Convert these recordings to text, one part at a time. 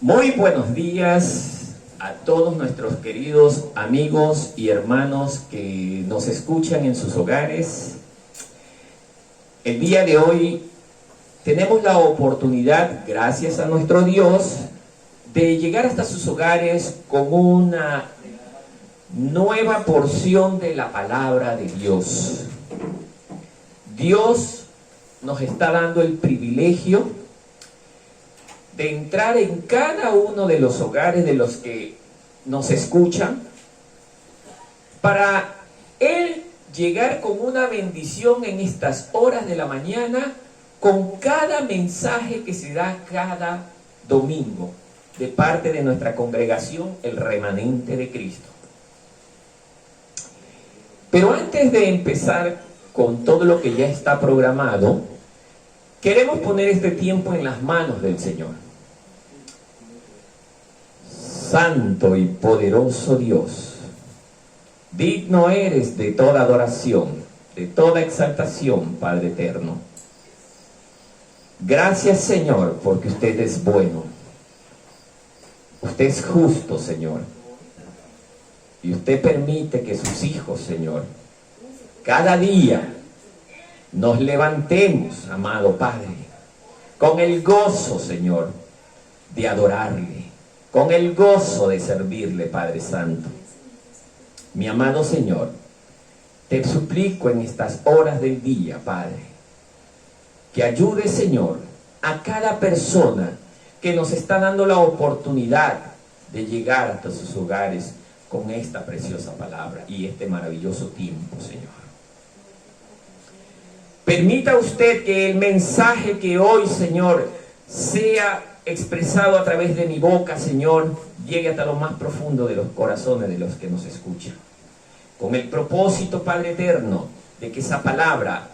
Muy buenos días a todos nuestros queridos amigos y hermanos que nos escuchan en sus hogares. El día de hoy tenemos la oportunidad, gracias a nuestro Dios, de llegar hasta sus hogares con una nueva porción de la palabra de Dios. Dios nos está dando el privilegio de entrar en cada uno de los hogares de los que nos escuchan, para Él llegar con una bendición en estas horas de la mañana, con cada mensaje que se da cada domingo, de parte de nuestra congregación, el Remanente de Cristo. Pero antes de empezar con todo lo que ya está programado, queremos poner este tiempo en las manos del Señor. Santo y poderoso Dios, digno eres de toda adoración, de toda exaltación, Padre eterno. Gracias, Señor, porque usted es bueno. Usted es justo, Señor. Y usted permite que sus hijos, Señor, cada día nos levantemos, amado Padre, con el gozo, Señor, de adorarle, con el gozo de servirle, Padre Santo. Mi amado Señor, te suplico en estas horas del día, Padre, que ayude, Señor, a cada persona que nos está dando la oportunidad de llegar hasta sus hogares con esta preciosa palabra y este maravilloso tiempo, Señor. Permita usted que el mensaje que hoy, Señor, sea expresado a través de mi boca, Señor, llegue hasta lo más profundo de los corazones de los que nos escuchan, con el propósito, Padre eterno, de que esa palabra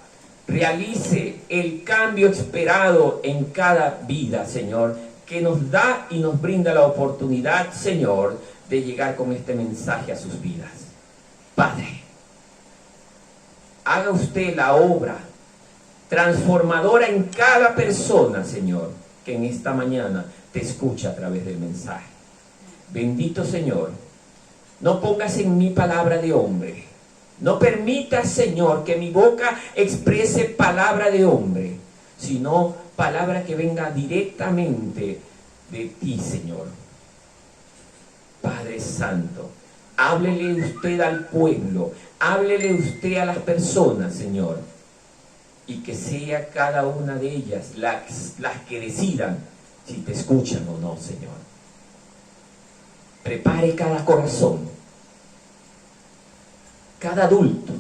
realice el cambio esperado en cada vida, Señor, que nos da y nos brinda la oportunidad, Señor, de llegar con este mensaje a sus vidas. Padre, haga usted la obra transformadora en cada persona, Señor, que en esta mañana te escucha a través del mensaje. Bendito Señor, no pongas en mí palabra de hombre. No permitas, Señor, que mi boca exprese palabra de hombre, sino palabra que venga directamente de ti, Señor. Padre Santo, háblele usted al pueblo, háblele usted a las personas, Señor, y que sea cada una de ellas las que decidan si te escuchan o no, Señor. Prepare cada corazón, cada adulto,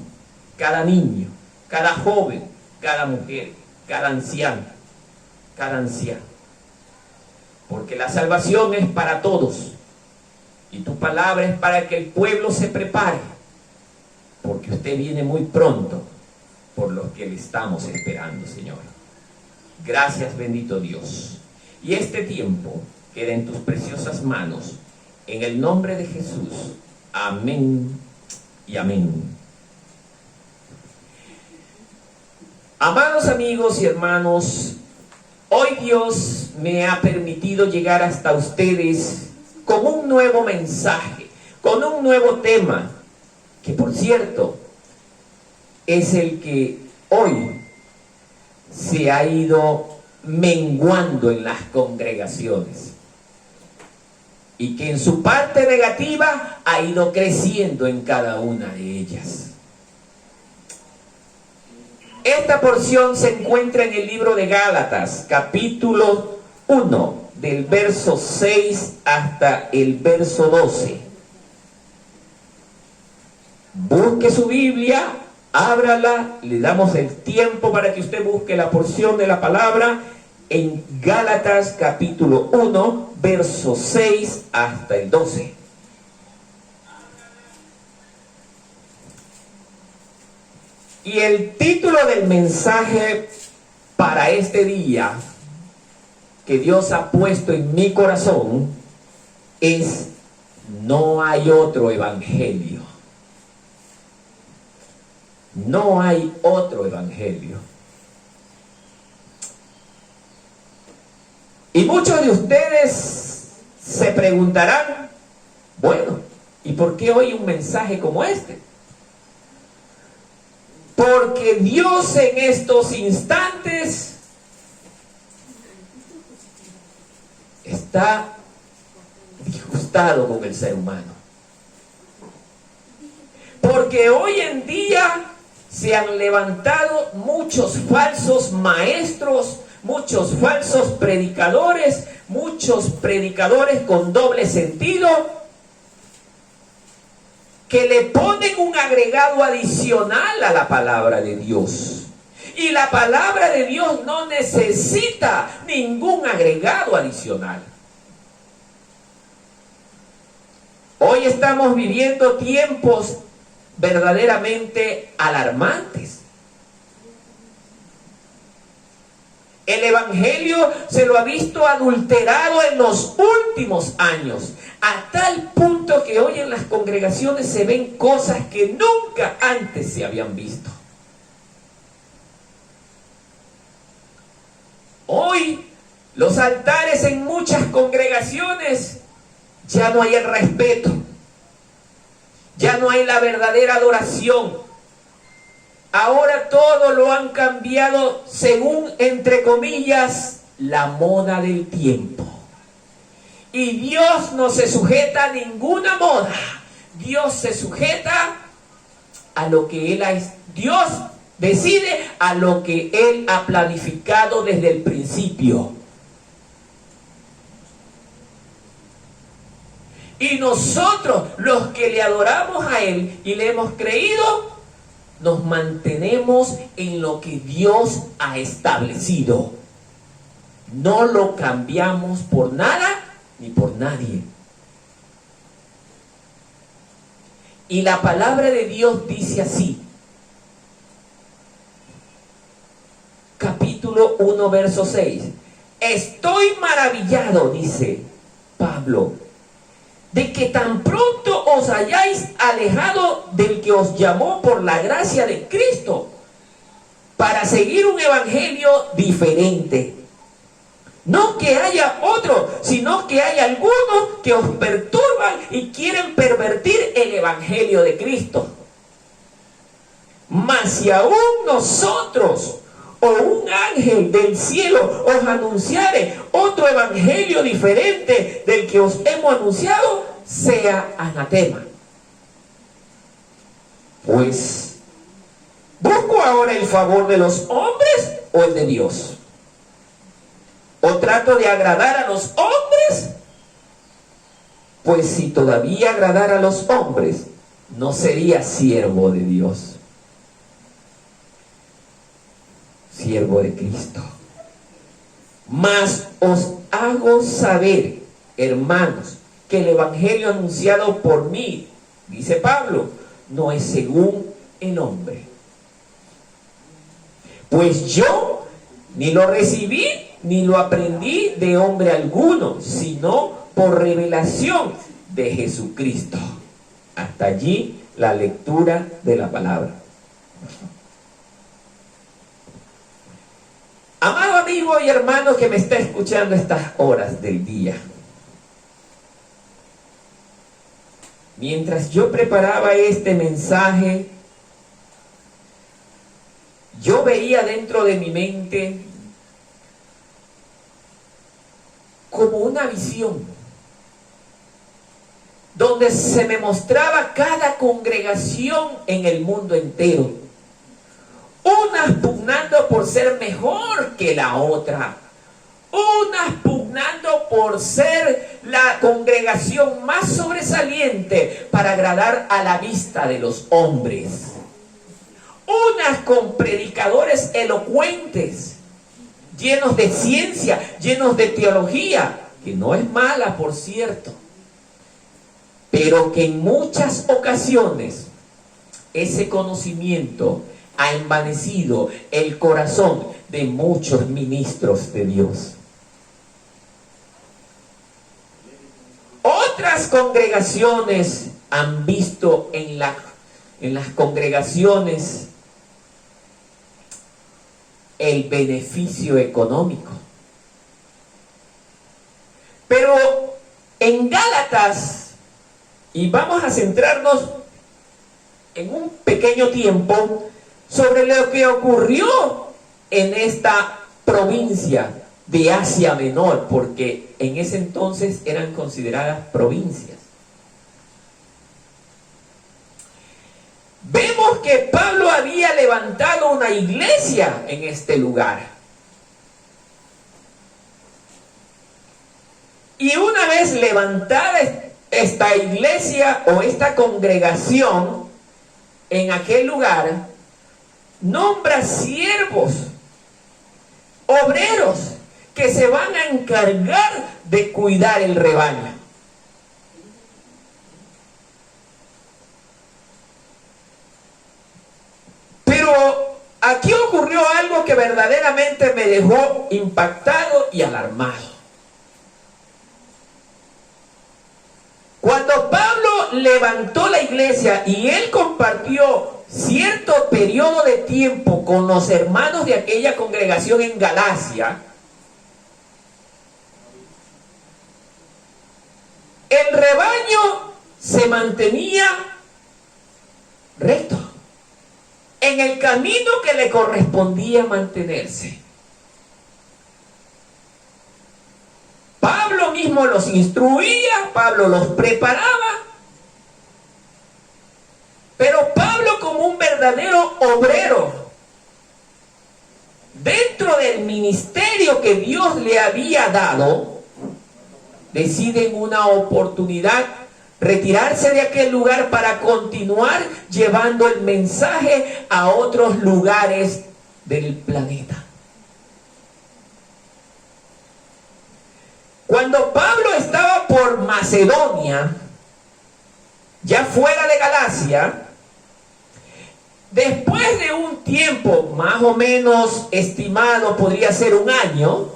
cada niño, cada joven, cada mujer, cada anciano, cada anciano. Porque la salvación es para todos. Y tu palabra es para que el pueblo se prepare. Porque usted viene muy pronto, por los que le estamos esperando, Señor. Gracias, bendito Dios. Y este tiempo queda en tus preciosas manos, en el nombre de Jesús. Amén y amén. Amados amigos y hermanos, hoy Dios me ha permitido llegar hasta ustedes con un nuevo mensaje, con un nuevo tema, que por cierto, es el que hoy se ha ido menguando en las congregaciones y que en su parte negativa ha ido creciendo en cada una de ellas. Esta porción se encuentra en el libro de Gálatas, capítulo 1, del verso 6 hasta el verso 12. Busque su Biblia, ábrala, le damos el tiempo para que usted busque la porción de la palabra en Gálatas capítulo 1, verso 6 hasta el 12. Y el título del mensaje para este día que Dios ha puesto en mi corazón es: no hay otro evangelio. No hay otro evangelio. Y muchos de ustedes se preguntarán, bueno, ¿y por qué hoy un mensaje como este? Porque Dios en estos instantes está disgustado con el ser humano. Porque hoy en día se han levantado muchos falsos maestros, muchos falsos predicadores, muchos predicadores con doble sentido, que le ponen un agregado adicional a la palabra de Dios. Y la palabra de Dios no necesita ningún agregado adicional. Hoy estamos viviendo tiempos verdaderamente alarmantes. El evangelio se lo ha visto adulterado en los últimos años, a tal punto que hoy en las congregaciones se ven cosas que nunca antes se habían visto. Hoy los altares en muchas congregaciones ya no hay el respeto, ya no hay la verdadera adoración. Ahora todo lo han cambiado según, entre comillas, la moda del tiempo. Y Dios no se sujeta a ninguna moda. Dios se sujeta a lo que Él ha... Dios decide a lo que Él ha planificado desde el principio. Y nosotros, los que le adoramos a Él y le hemos creído, nos mantenemos en lo que Dios ha establecido. No lo cambiamos por nada ni por nadie. Y la palabra de Dios dice así. Capítulo 1, verso 6. Estoy maravillado, dice Pablo, de que tan pronto os hayáis alejado del que os llamó por la gracia de Cristo para seguir un evangelio diferente. No que haya otro, sino que hay algunos que os perturban y quieren pervertir el evangelio de Cristo. Mas si aún nosotros o un ángel del cielo os anunciare otro evangelio diferente del que os hemos anunciado, sea anatema. Pues, ¿busco ahora el favor de los hombres o el de Dios? ¿O trato de agradar a los hombres? Pues si todavía agradara a los hombres, no sería siervo de Dios, siervo de Cristo. Mas os hago saber, hermanos, que el evangelio anunciado por mí, dice Pablo, no es según el hombre. Pues yo ni lo recibí ni lo aprendí de hombre alguno, sino por revelación de Jesucristo. Hasta allí la lectura de la palabra. Amado amigo y hermano que me está escuchando estas horas del día, mientras yo preparaba este mensaje, yo veía dentro de mi mente como una visión donde se me mostraba cada congregación en el mundo entero, unas pugnando por ser mejor que la otra, unas pugnando por ser la congregación más sobresaliente para agradar a la vista de los hombres, unas con predicadores elocuentes, llenos de ciencia, llenos de teología, que no es mala, por cierto, pero que en muchas ocasiones ese conocimiento ha envanecido el corazón de muchos ministros de Dios. Otras congregaciones han visto en las congregaciones el beneficio económico. Pero en Gálatas, y vamos a centrarnos en un pequeño tiempo sobre lo que ocurrió en esta provincia de Asia Menor, porque en ese entonces eran consideradas provincias. Vemos que Pablo había levantado una iglesia en este lugar. Y una vez levantada esta iglesia o esta congregación en aquel lugar, nombra siervos, obreros, que se van a encargar de cuidar el rebaño. Pero aquí ocurrió algo que verdaderamente me dejó impactado y alarmado. Cuando Pablo levantó la iglesia y él compartió cierto periodo de tiempo con los hermanos de aquella congregación en Galacia, el rebaño se mantenía recto en el camino que le correspondía mantenerse. Pablo mismo los instruía, Pablo los preparaba, pero Pablo, como un verdadero obrero dentro del ministerio que Dios le había dado, decide en una oportunidad retirarse de aquel lugar para continuar llevando el mensaje a otros lugares del planeta. Cuando Pablo estaba por Macedonia, ya fuera de Galacia, después de un tiempo más o menos estimado, podría ser un año,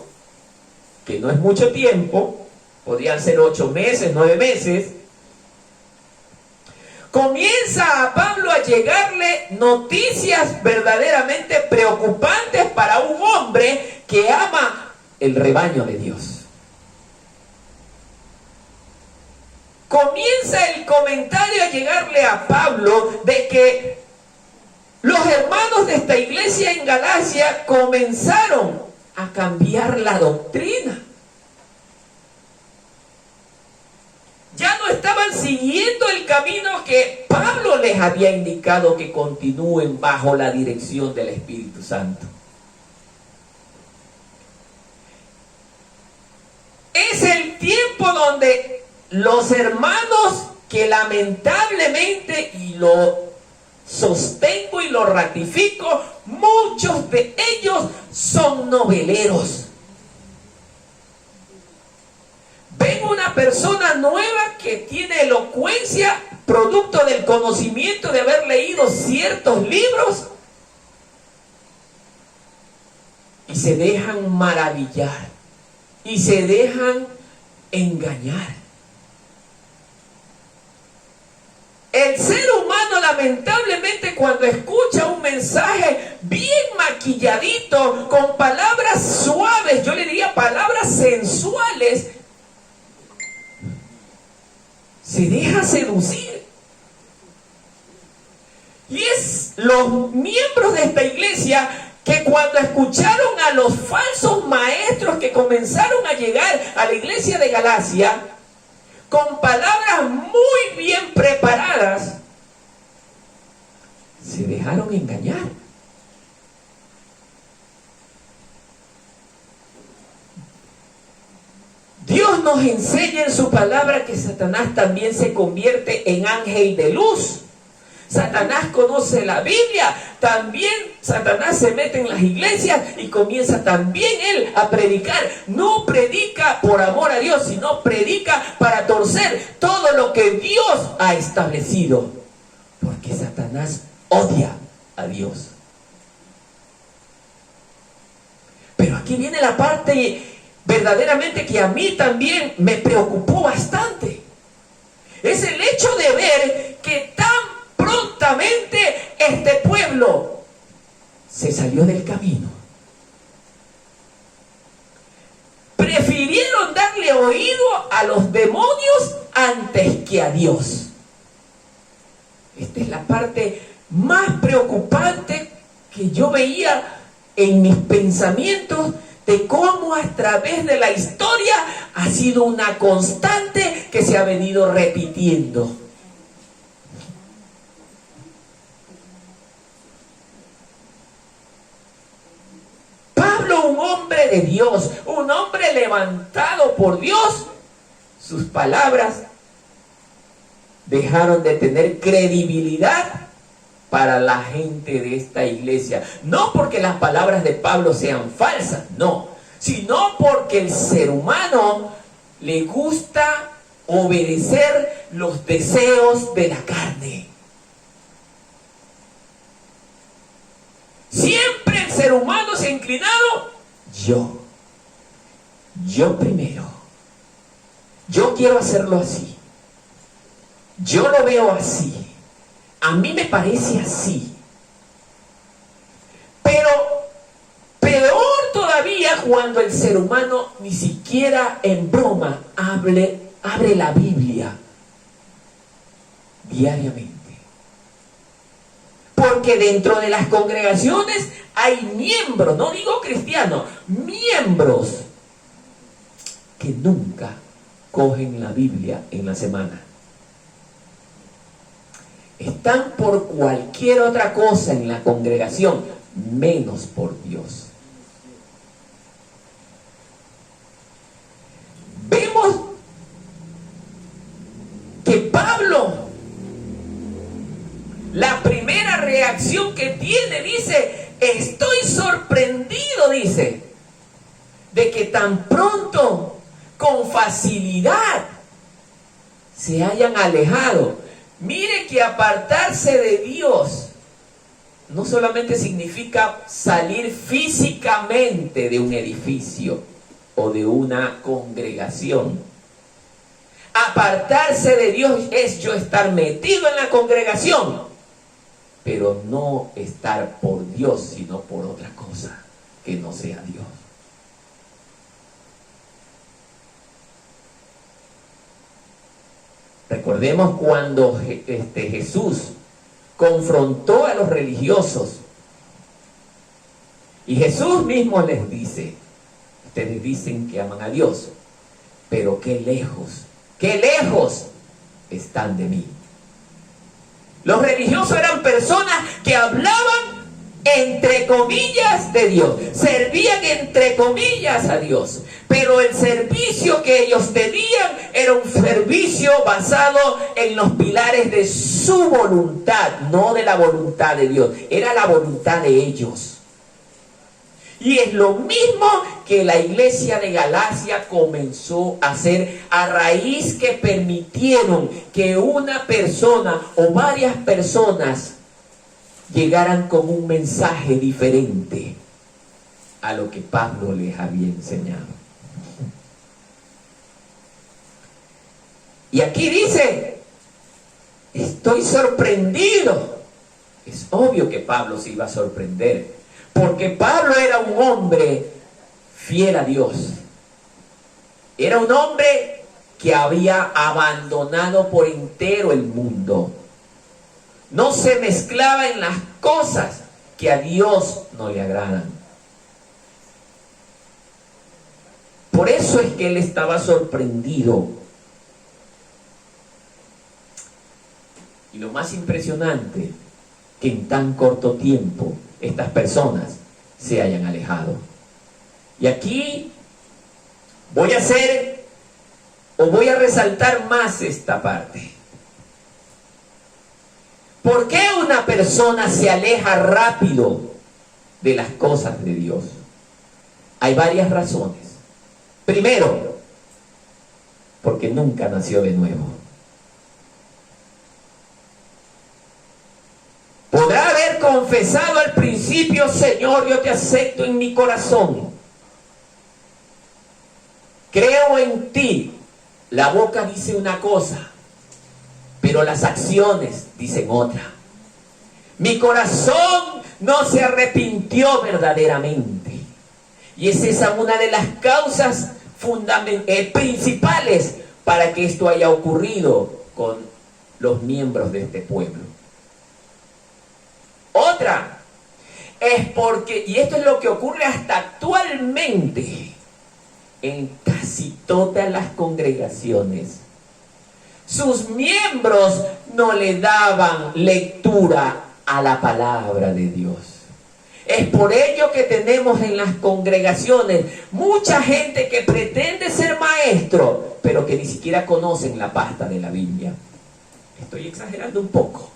que no es mucho tiempo, podrían ser 8 meses, 9 meses, comienza a Pablo a llegarle noticias verdaderamente preocupantes para un hombre que ama el rebaño de Dios. Comienza el comentario a llegarle a Pablo de que los hermanos de esta iglesia en Galacia comenzaron a cambiar la doctrina. Ya no estaban siguiendo el camino que Pablo les había indicado que continúen bajo la dirección del Espíritu Santo. Es el tiempo donde los hermanos que lamentablemente, y lo sostengo y lo ratifico, muchos de ellos son noveleros. Ven una persona nueva que tiene elocuencia, producto del conocimiento de haber leído ciertos libros, y se dejan maravillar, y se dejan engañar. El ser humano, lamentablemente, cuando escucha un mensaje bien maquilladito, con palabras suaves, yo le diría palabras sensuales, se deja seducir. Y es los miembros de esta iglesia que cuando escucharon a los falsos maestros que comenzaron a llegar a la iglesia de Galacia, con palabras muy bien preparadas, se dejaron engañar. Dios nos enseña en su palabra que Satanás también se convierte en ángel de luz. Satanás conoce la Biblia, también Satanás se mete en las iglesias y comienza también él a predicar. No predica por amor a Dios, sino predica para torcer todo lo que Dios ha establecido. Porque Satanás odia a Dios. Pero aquí viene la parte verdaderamente que a mí también me preocupó bastante. Es el hecho de ver que tan prontamente este pueblo se salió del camino prefirieron darle oído a los demonios antes que a Dios. Esta es la parte más preocupante que yo veía en mis pensamientos, de cómo a través de la historia ha sido una constante que se ha venido repitiendo. Pablo, un hombre de Dios, un hombre levantado por Dios, sus palabras dejaron de tener credibilidad para la gente de esta iglesia. No porque las palabras de Pablo sean falsas, no, sino porque el ser humano le gusta obedecer los deseos de la carne. Siempre el ser humano se ha inclinado, yo primero, yo quiero hacerlo así, yo lo veo así, a mí me parece así. Pero peor todavía cuando el ser humano ni siquiera en broma abre la Biblia diariamente. Porque dentro de las congregaciones hay miembros, no digo cristianos, miembros que nunca cogen la Biblia en la semana. Están por cualquier otra cosa en la congregación, menos por Dios. Vemos que Pablo, la primera reacción que tiene, dice, estoy sorprendido, dice, de que tan pronto, con facilidad, se hayan alejado. Mire que apartarse de Dios no solamente significa salir físicamente de un edificio o de una congregación. Apartarse de Dios es yo estar metido en la congregación, pero no estar por Dios, sino por otra cosa que no sea Dios. Recordemos cuando Jesús confrontó a los religiosos y Jesús mismo les dice, ustedes dicen que aman a Dios, pero qué lejos están de mí. Los religiosos eran personas que hablaban entre comillas de Dios, servían entre comillas a Dios, pero el servicio que ellos tenían era un servicio basado en los pilares de su voluntad, no de la voluntad de Dios, era la voluntad de ellos. Y es lo mismo que la iglesia de Galacia comenzó a hacer a raíz que permitieron que una persona o varias personas llegaran con un mensaje diferente a lo que Pablo les había enseñado. Y aquí dice, estoy sorprendido. Es obvio que Pablo se iba a sorprender, porque Pablo era un hombre fiel a Dios. Era un hombre que había abandonado por entero el mundo. No se mezclaba en las cosas que a Dios no le agradan. Por eso es que él estaba sorprendido. Y lo más impresionante, que en tan corto tiempo estas personas se hayan alejado. Y aquí voy a resaltar más esta parte. ¿Por qué una persona se aleja rápido de las cosas de Dios? Hay varias razones. Primero, porque nunca nació de nuevo. Podrá haber confesado al principio, Señor, yo te acepto en mi corazón. Creo en ti. La boca dice una cosa, pero las acciones dicen otra. Mi corazón no se arrepintió verdaderamente. Y es esa una de las causas principales para que esto haya ocurrido con los miembros de este pueblo. Otra es porque, y esto es lo que ocurre hasta actualmente en casi todas las congregaciones, sus miembros no le daban lectura a la palabra de Dios. Es por ello que tenemos en las congregaciones mucha gente que pretende ser maestro, pero que ni siquiera conocen la pasta de la Biblia. Estoy exagerando un poco.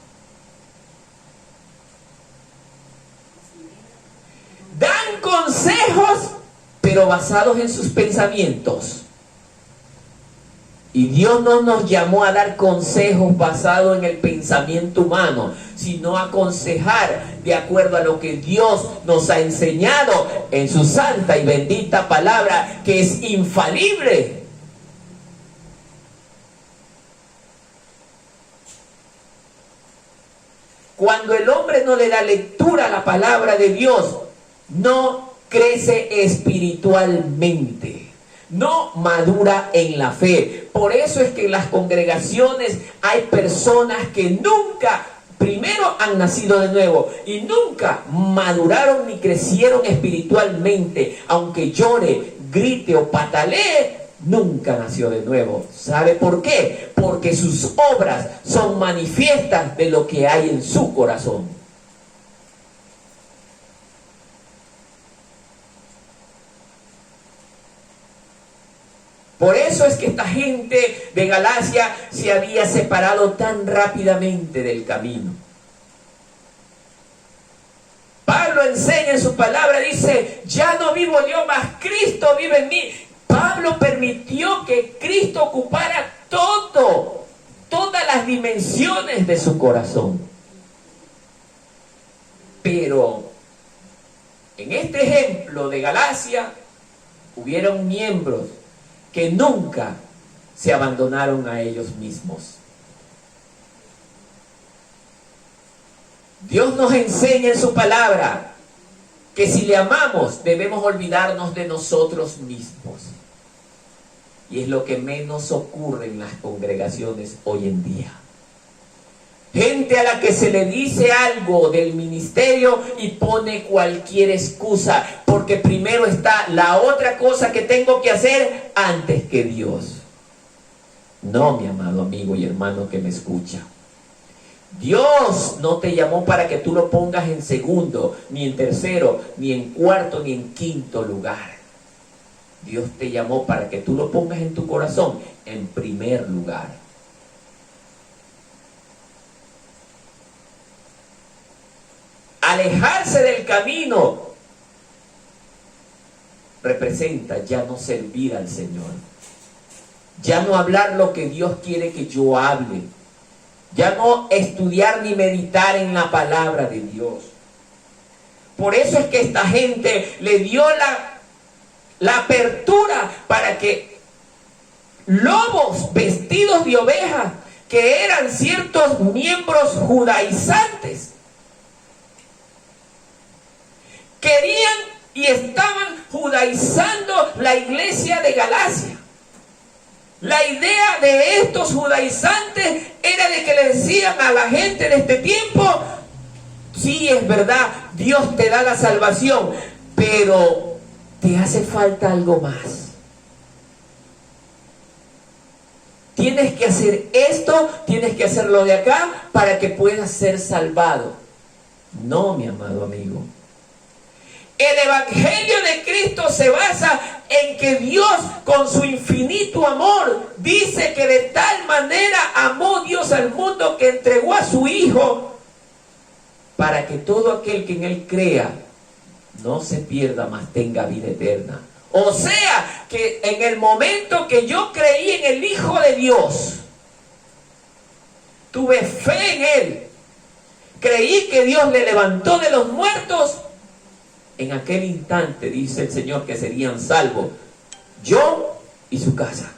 Dan consejos, pero basados en sus pensamientos. Y Dios no nos llamó a dar consejos basados en el pensamiento humano, sino a aconsejar de acuerdo a lo que Dios nos ha enseñado en su santa y bendita palabra, que es infalible. Cuando el hombre no le da lectura a la palabra de Dios, no crece espiritualmente, no madura en la fe. Por eso es que en las congregaciones hay personas que nunca, primero han nacido de nuevo y nunca maduraron ni crecieron espiritualmente. Aunque llore, grite o patalee, nunca nació de nuevo. ¿Sabe por qué? Porque sus obras son manifiestas de lo que hay en su corazón. Por eso es que esta gente de Galacia se había separado tan rápidamente del camino. Pablo enseña en su palabra, dice, ya no vivo yo, mas Cristo vive en mí. Pablo permitió que Cristo ocupara todas las dimensiones de su corazón. Pero en este ejemplo de Galacia hubieron miembros que nunca se abandonaron a ellos mismos. Dios nos enseña en su palabra que si le amamos debemos olvidarnos de nosotros mismos. Y es lo que menos ocurre en las congregaciones hoy en día. Gente a la que se le dice algo del ministerio y pone cualquier excusa, porque primero está la otra cosa que tengo que hacer antes que Dios. No, mi amado amigo y hermano que me escucha. Dios no te llamó para que tú lo pongas en segundo, ni en tercero, ni en cuarto, ni en quinto lugar. Dios te llamó para que tú lo pongas en tu corazón en primer lugar. Alejarse del camino representa ya no servir al Señor, ya no hablar lo que Dios quiere que yo hable, ya no estudiar ni meditar en la palabra de Dios. Por eso es que esta gente le dio la apertura para que lobos vestidos de ovejas, que eran ciertos miembros judaizantes, querían y estaban judaizando la iglesia de Galacia. La idea de estos judaizantes era de que le decían a la gente de este tiempo, sí, es verdad, Dios te da la salvación, pero te hace falta algo más. Tienes que hacer esto, tienes que hacerlo de acá para que puedas ser salvado. No, mi amado amigo. El evangelio de Cristo se basa en que Dios, con su infinito amor, dice que de tal manera amó Dios al mundo que entregó a su Hijo para que todo aquel que en Él crea no se pierda, mas tenga vida eterna. O sea, que en el momento que yo creí en el Hijo de Dios, tuve fe en Él, creí que Dios le levantó de los muertos, en aquel instante dice el Señor que serían salvos yo y su casa.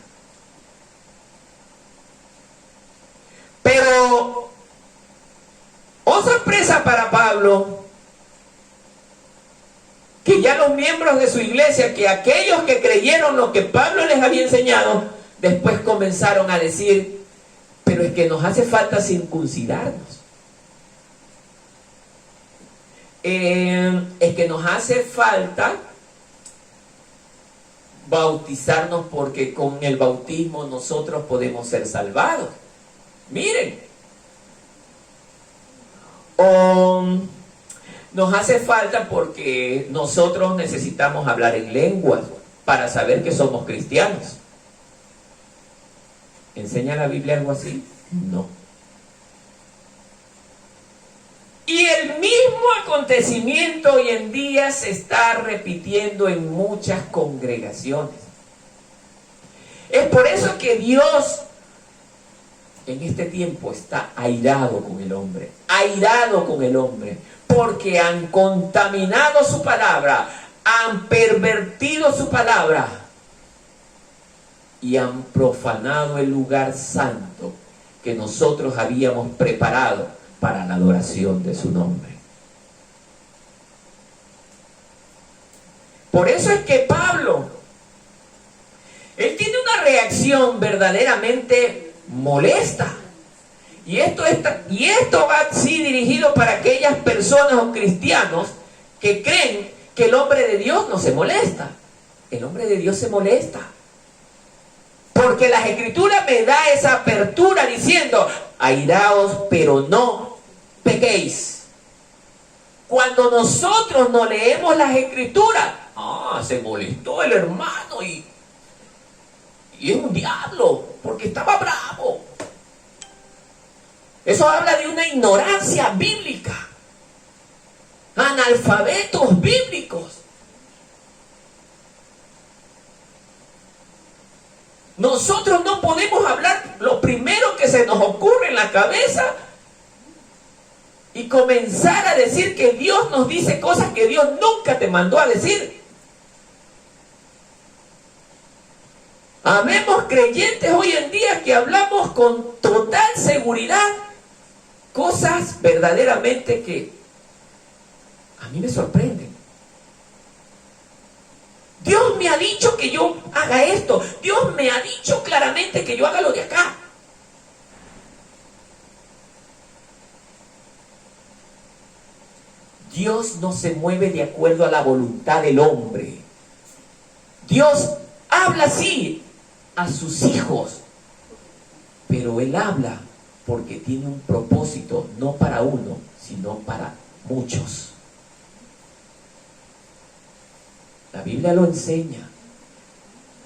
Pero, oh sorpresa para Pablo, que ya los miembros de su iglesia, que aquellos que creyeron lo que Pablo les había enseñado, después comenzaron a decir, pero es que nos hace falta circuncidarnos. Es que nos hace falta bautizarnos porque con el bautismo nosotros podemos ser salvados. Miren. O nos hace falta porque nosotros necesitamos hablar en lenguas para saber que somos cristianos. ¿Enseña la Biblia algo así? No. Y el mismo acontecimiento hoy en día se está repitiendo en muchas congregaciones. Es por eso que Dios en este tiempo está airado con el hombre, porque han contaminado su palabra, han pervertido su palabra y han profanado el lugar santo que nosotros habíamos preparado para la adoración de su nombre. Por eso es que Pablo, él tiene una reacción verdaderamente molesta. Y esto va así dirigido para aquellas personas o cristianos que creen que el hombre de Dios no se molesta. El hombre de Dios se molesta. Porque las Escrituras me da esa apertura diciendo, airaos, pero no pequéis. Cuando nosotros no leemos las Escrituras, se molestó el hermano y es un diablo, porque estaba bravo. Eso habla de una ignorancia bíblica. Analfabetos bíblicos. Nosotros no podemos hablar lo primero que se nos ocurre en la cabeza y comenzar a decir que Dios nos dice cosas que Dios nunca te mandó a decir. Habemos creyentes hoy en día que hablamos con total seguridad cosas verdaderamente que a mí me sorprenden. Dios me ha dicho que yo haga esto. Dios me ha dicho claramente que yo haga lo de acá. Dios no se mueve de acuerdo a la voluntad del hombre. Dios habla así a sus hijos, pero Él habla porque tiene un propósito, no para uno, sino para muchos. La Biblia lo enseña.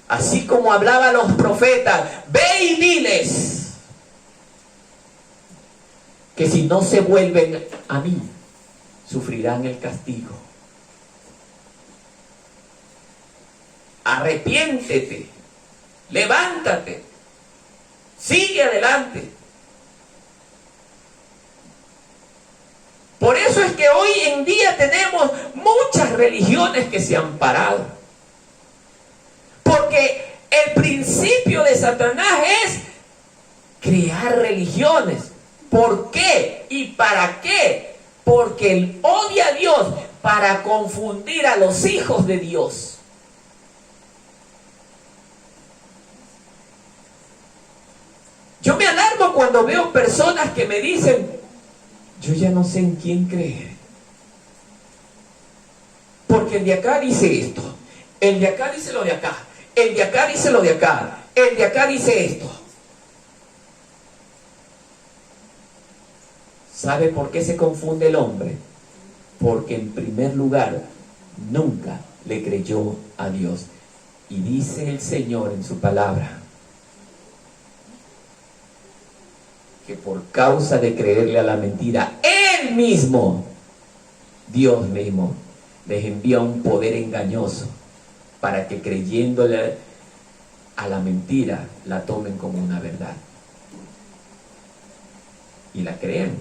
Así como hablaba a los profetas, ve y diles que si no se vuelven a mí, sufrirán el castigo. Arrepiéntete, levántate, sigue adelante. Por eso es que hoy en día tenemos muchas religiones que se han parado. Porque el principio de Satanás es crear religiones. ¿Por qué? ¿Y para qué? Porque él odia a Dios para confundir a los hijos de Dios. Yo me alarmo cuando veo personas que me dicen, yo ya no sé en quién creer. Porque el de acá dice esto, el de acá dice lo de acá, el de acá dice lo de acá, el de acá dice esto. ¿Sabe por qué se confunde el hombre? Porque en primer lugar nunca le creyó a Dios. Y dice el Señor en su palabra que por causa de creerle a la mentira, Él mismo, Dios mismo, les envía un poder engañoso para que creyéndole a la mentira la tomen como una verdad. Y la creen.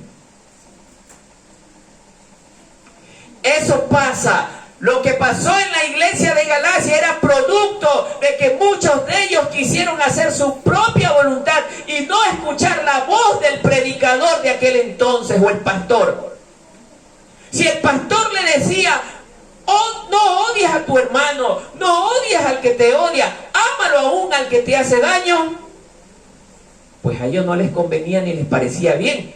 Eso pasa. Lo que pasó en la iglesia de Galacia era producto de que muchos de ellos quisieron hacer su propia voluntad y no escuchar la voz del predicador de aquel entonces o el pastor. Si el pastor le decía, no a tu hermano, no odies al que te odia, ámalo aún al que te hace daño. Pues a ellos no les convenía ni les parecía bien.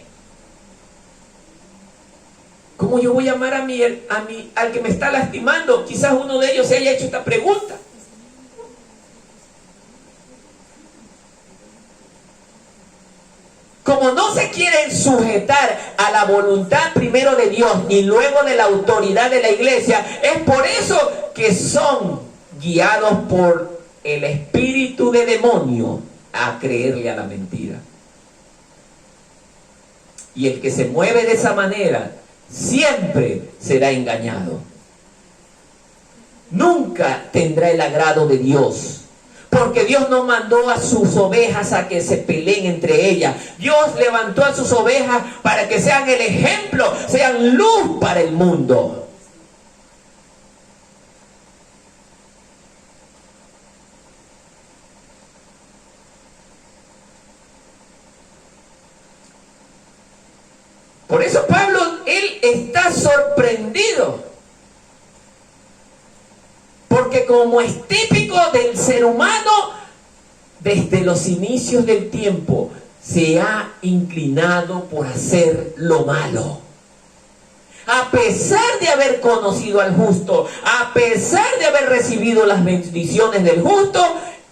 ¿Cómo yo voy a amar al que me está lastimando? Quizás uno de ellos se haya hecho esta pregunta. Como no se quieren sujetar a la voluntad primero de Dios y luego de la autoridad de la iglesia, es por eso que son guiados por el espíritu de demonio a creerle a la mentira. Y el que se mueve de esa manera siempre será engañado. Nunca tendrá el agrado de Dios. Porque Dios no mandó a sus ovejas a que se peleen entre ellas. Dios levantó a sus ovejas para que sean el ejemplo, sean luz para el mundo. Por eso Pablo, él está sorprendido. Porque como es típico del ser humano, desde los inicios del tiempo se ha inclinado por hacer lo malo. A pesar de haber conocido al justo, a pesar de haber recibido las bendiciones del justo,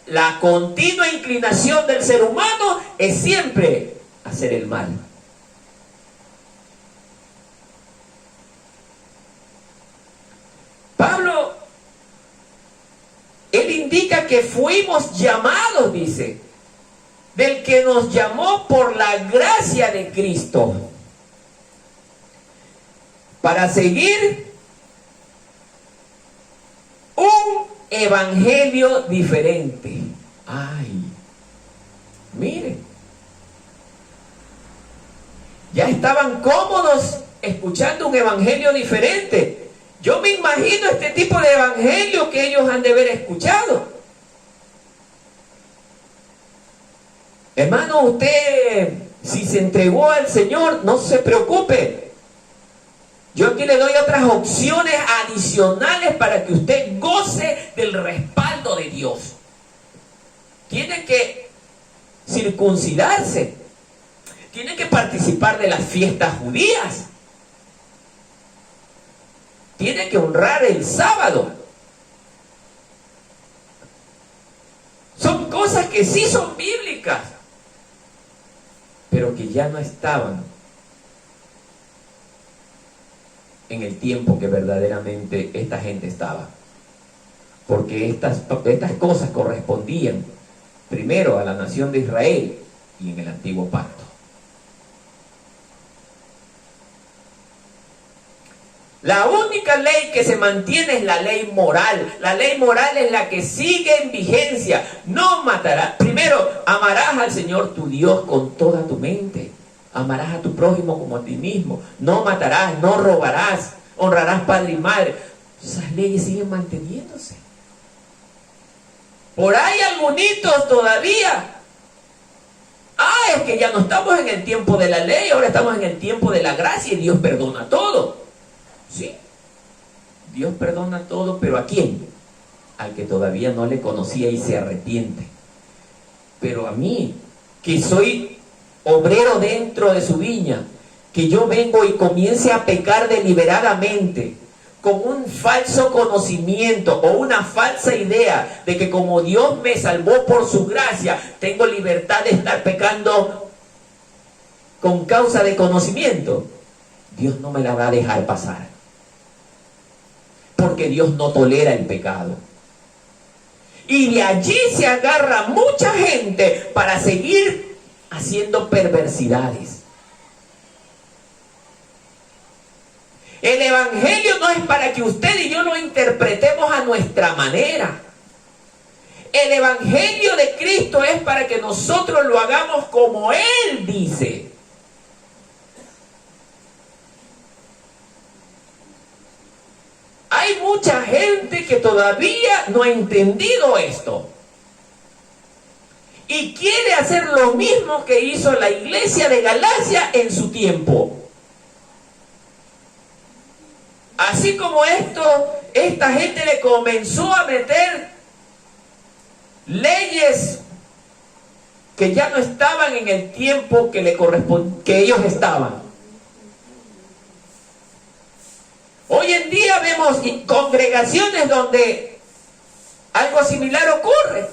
la continua inclinación del ser humano es siempre hacer el mal. Pablo, él indica que fuimos llamados, dice, del que nos llamó por la gracia de Cristo, para seguir un evangelio diferente. Ay, mire, ya estaban cómodos escuchando un evangelio diferente. Yo me imagino este tipo de evangelio que ellos han de haber escuchado. Hermano, usted, si se entregó al Señor, no se preocupe. Yo aquí le doy otras opciones adicionales para que usted goce del respaldo de Dios. Tiene que circuncidarse. Tiene que participar de las fiestas judías. Tiene que honrar el sábado. Son cosas que sí son bíblicas, pero que ya no estaban en el tiempo que verdaderamente esta gente estaba. Porque estas cosas correspondían primero a la nación de Israel y en el antiguo pacto. La única ley que se mantiene es la ley moral. La ley moral es la que sigue en vigencia. No matarás. Primero, amarás al Señor tu Dios con toda tu mente. Amarás a tu prójimo como a ti mismo. No matarás, no robarás, honrarás padre y madre. Esas leyes siguen manteniéndose. Por ahí algunitos todavía. Es que ya no estamos en el tiempo de la ley, ahora estamos en el tiempo de la gracia y Dios perdona todo. Sí, Dios perdona todo, pero ¿a quién? Al que todavía no le conocía y se arrepiente. Pero a mí, que soy obrero dentro de su viña, que yo vengo y comience a pecar deliberadamente, con un falso conocimiento o una falsa idea de que como Dios me salvó por su gracia, tengo libertad de estar pecando con causa de conocimiento, Dios no me la va a dejar pasar. Porque Dios no tolera el pecado. Y de allí se agarra mucha gente para seguir haciendo perversidades. El evangelio no es para que usted y yo lo interpretemos a nuestra manera. El evangelio de Cristo es para que nosotros lo hagamos como Él dice. Hay mucha gente que todavía no ha entendido esto. Y quiere hacer lo mismo que hizo la iglesia de Galacia en su tiempo. Así como esta gente le comenzó a meter leyes que ya no estaban en el tiempo que le que ellos estaban. Hoy en día vemos congregaciones donde algo similar ocurre.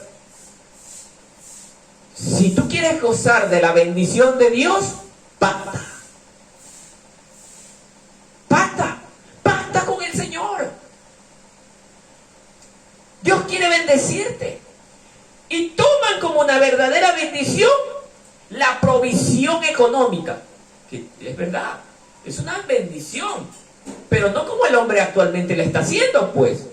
Si tú quieres gozar de la bendición de Dios, pacta. Pacta con el Señor. Dios quiere bendecirte. Y toman como una verdadera bendición la provisión económica. Que es verdad, es una bendición. Pero no como el hombre actualmente le está haciendo, pues.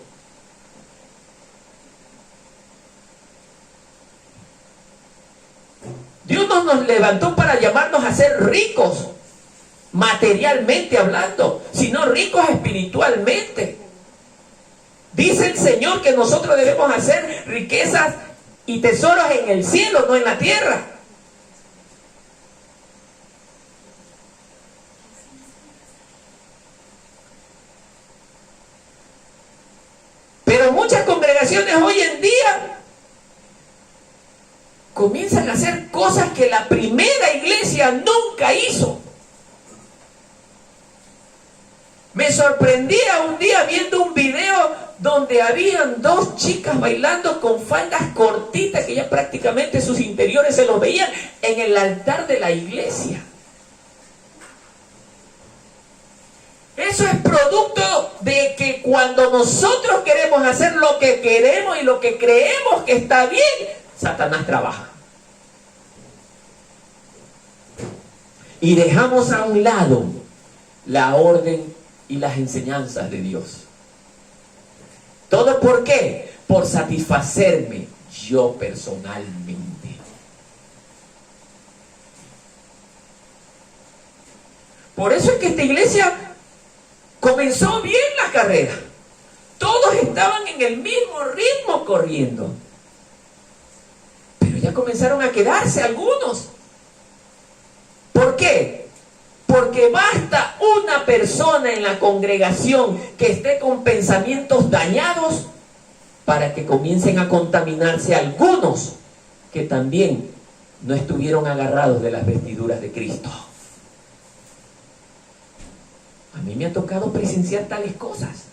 Dios no nos levantó para llamarnos a ser ricos, materialmente hablando, sino ricos espiritualmente. Dice el Señor que nosotros debemos hacer riquezas y tesoros en el cielo, no en la tierra. Pero muchas congregaciones hoy en día comienzan a hacer cosas que la primera iglesia nunca hizo. Me sorprendía un día viendo un video donde habían dos chicas bailando con faldas cortitas que ya prácticamente sus interiores se los veían en el altar de la iglesia. Eso es producto de que cuando nosotros queremos hacer lo que queremos y lo que creemos que está bien, Satanás trabaja. Y dejamos a un lado la orden y las enseñanzas de Dios. ¿Todo por qué? Por satisfacerme yo personalmente. Por eso es que esta iglesia comenzó bien la carrera. Todos estaban en el mismo ritmo corriendo. Pero ya comenzaron a quedarse algunos. ¿Por qué? Porque basta una persona en la congregación que esté con pensamientos dañados para que comiencen a contaminarse algunos que también no estuvieron agarrados de las vestiduras de Cristo. A mí me ha tocado presenciar tales cosas.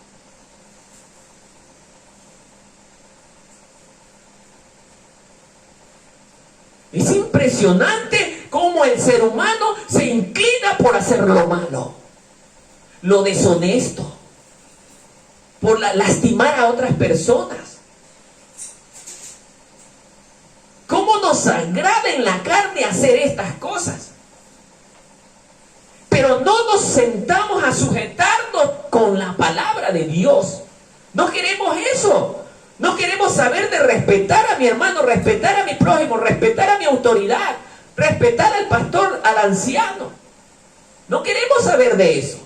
Es impresionante cómo el ser humano se inclina por hacer lo malo, lo deshonesto, por lastimar a otras personas. ¿Cómo nos agrada en la carne hacer estas cosas? Pero no nos sentamos a sujetarnos con la palabra de Dios. No queremos eso. No queremos saber de respetar a mi hermano, respetar a mi prójimo, respetar a mi autoridad, respetar al pastor, al anciano. No queremos saber de eso.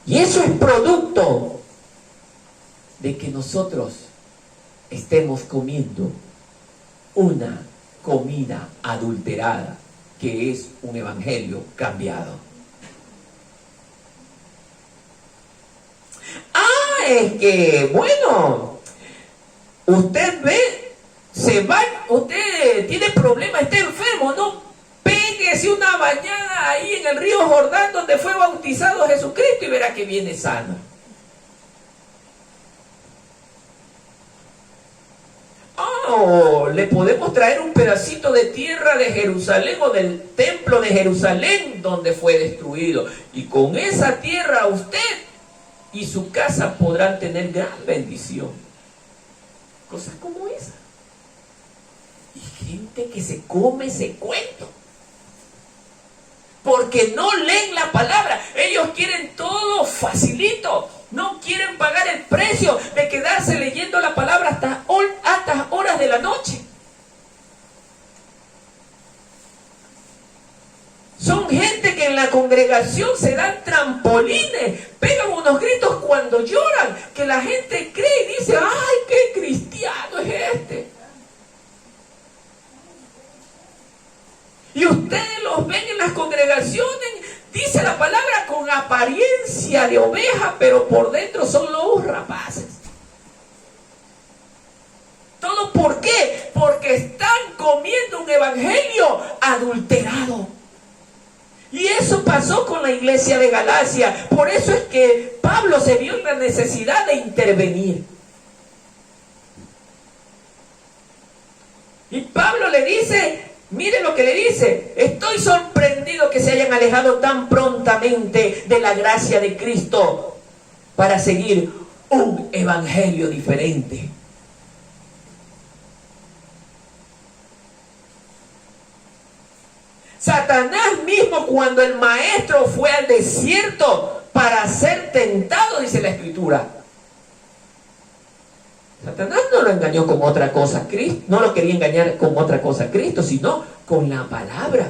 Y eso es producto de que nosotros estemos comiendo una comida adulterada, que es un evangelio cambiado. Es que, bueno, usted ve, usted tiene problemas, está enfermo, ¿no? Péguese una bañada ahí en el río Jordán donde fue bautizado Jesucristo y verá que viene sano. Oh, le podemos traer un pedacito de tierra de Jerusalén o del templo de Jerusalén donde fue destruido. Y con esa tierra usted y su casa podrán tener gran bendición. Cosas como esa. Y gente que se come ese cuento. Porque no leen la palabra. Ellos quieren todo facilito. No quieren pagar el precio de quedarse leyendo la palabra hasta altas horas de la noche. Son gente que en la congregación se dan trampolines, pegan unos gritos cuando lloran, que la gente cree y dice, ¡ay, qué cristiano es este! Y ustedes los ven en las congregaciones, dice la palabra, con apariencia de oveja, pero por dentro son lobos rapaces. ¿Todo por qué? Porque están comiendo un evangelio adulterado. Y eso pasó con la iglesia de Galacia. Por eso es que Pablo se vio en la necesidad de intervenir. Y Pablo le dice, mire lo que le dice: estoy sorprendido que se hayan alejado tan prontamente de la gracia de Cristo para seguir un evangelio diferente. Satanás mismo, cuando el maestro fue al desierto para ser tentado, dice la Escritura, Satanás no lo engañó con otra cosa, Cristo no lo quería engañar con otra cosa, Cristo, sino con la palabra.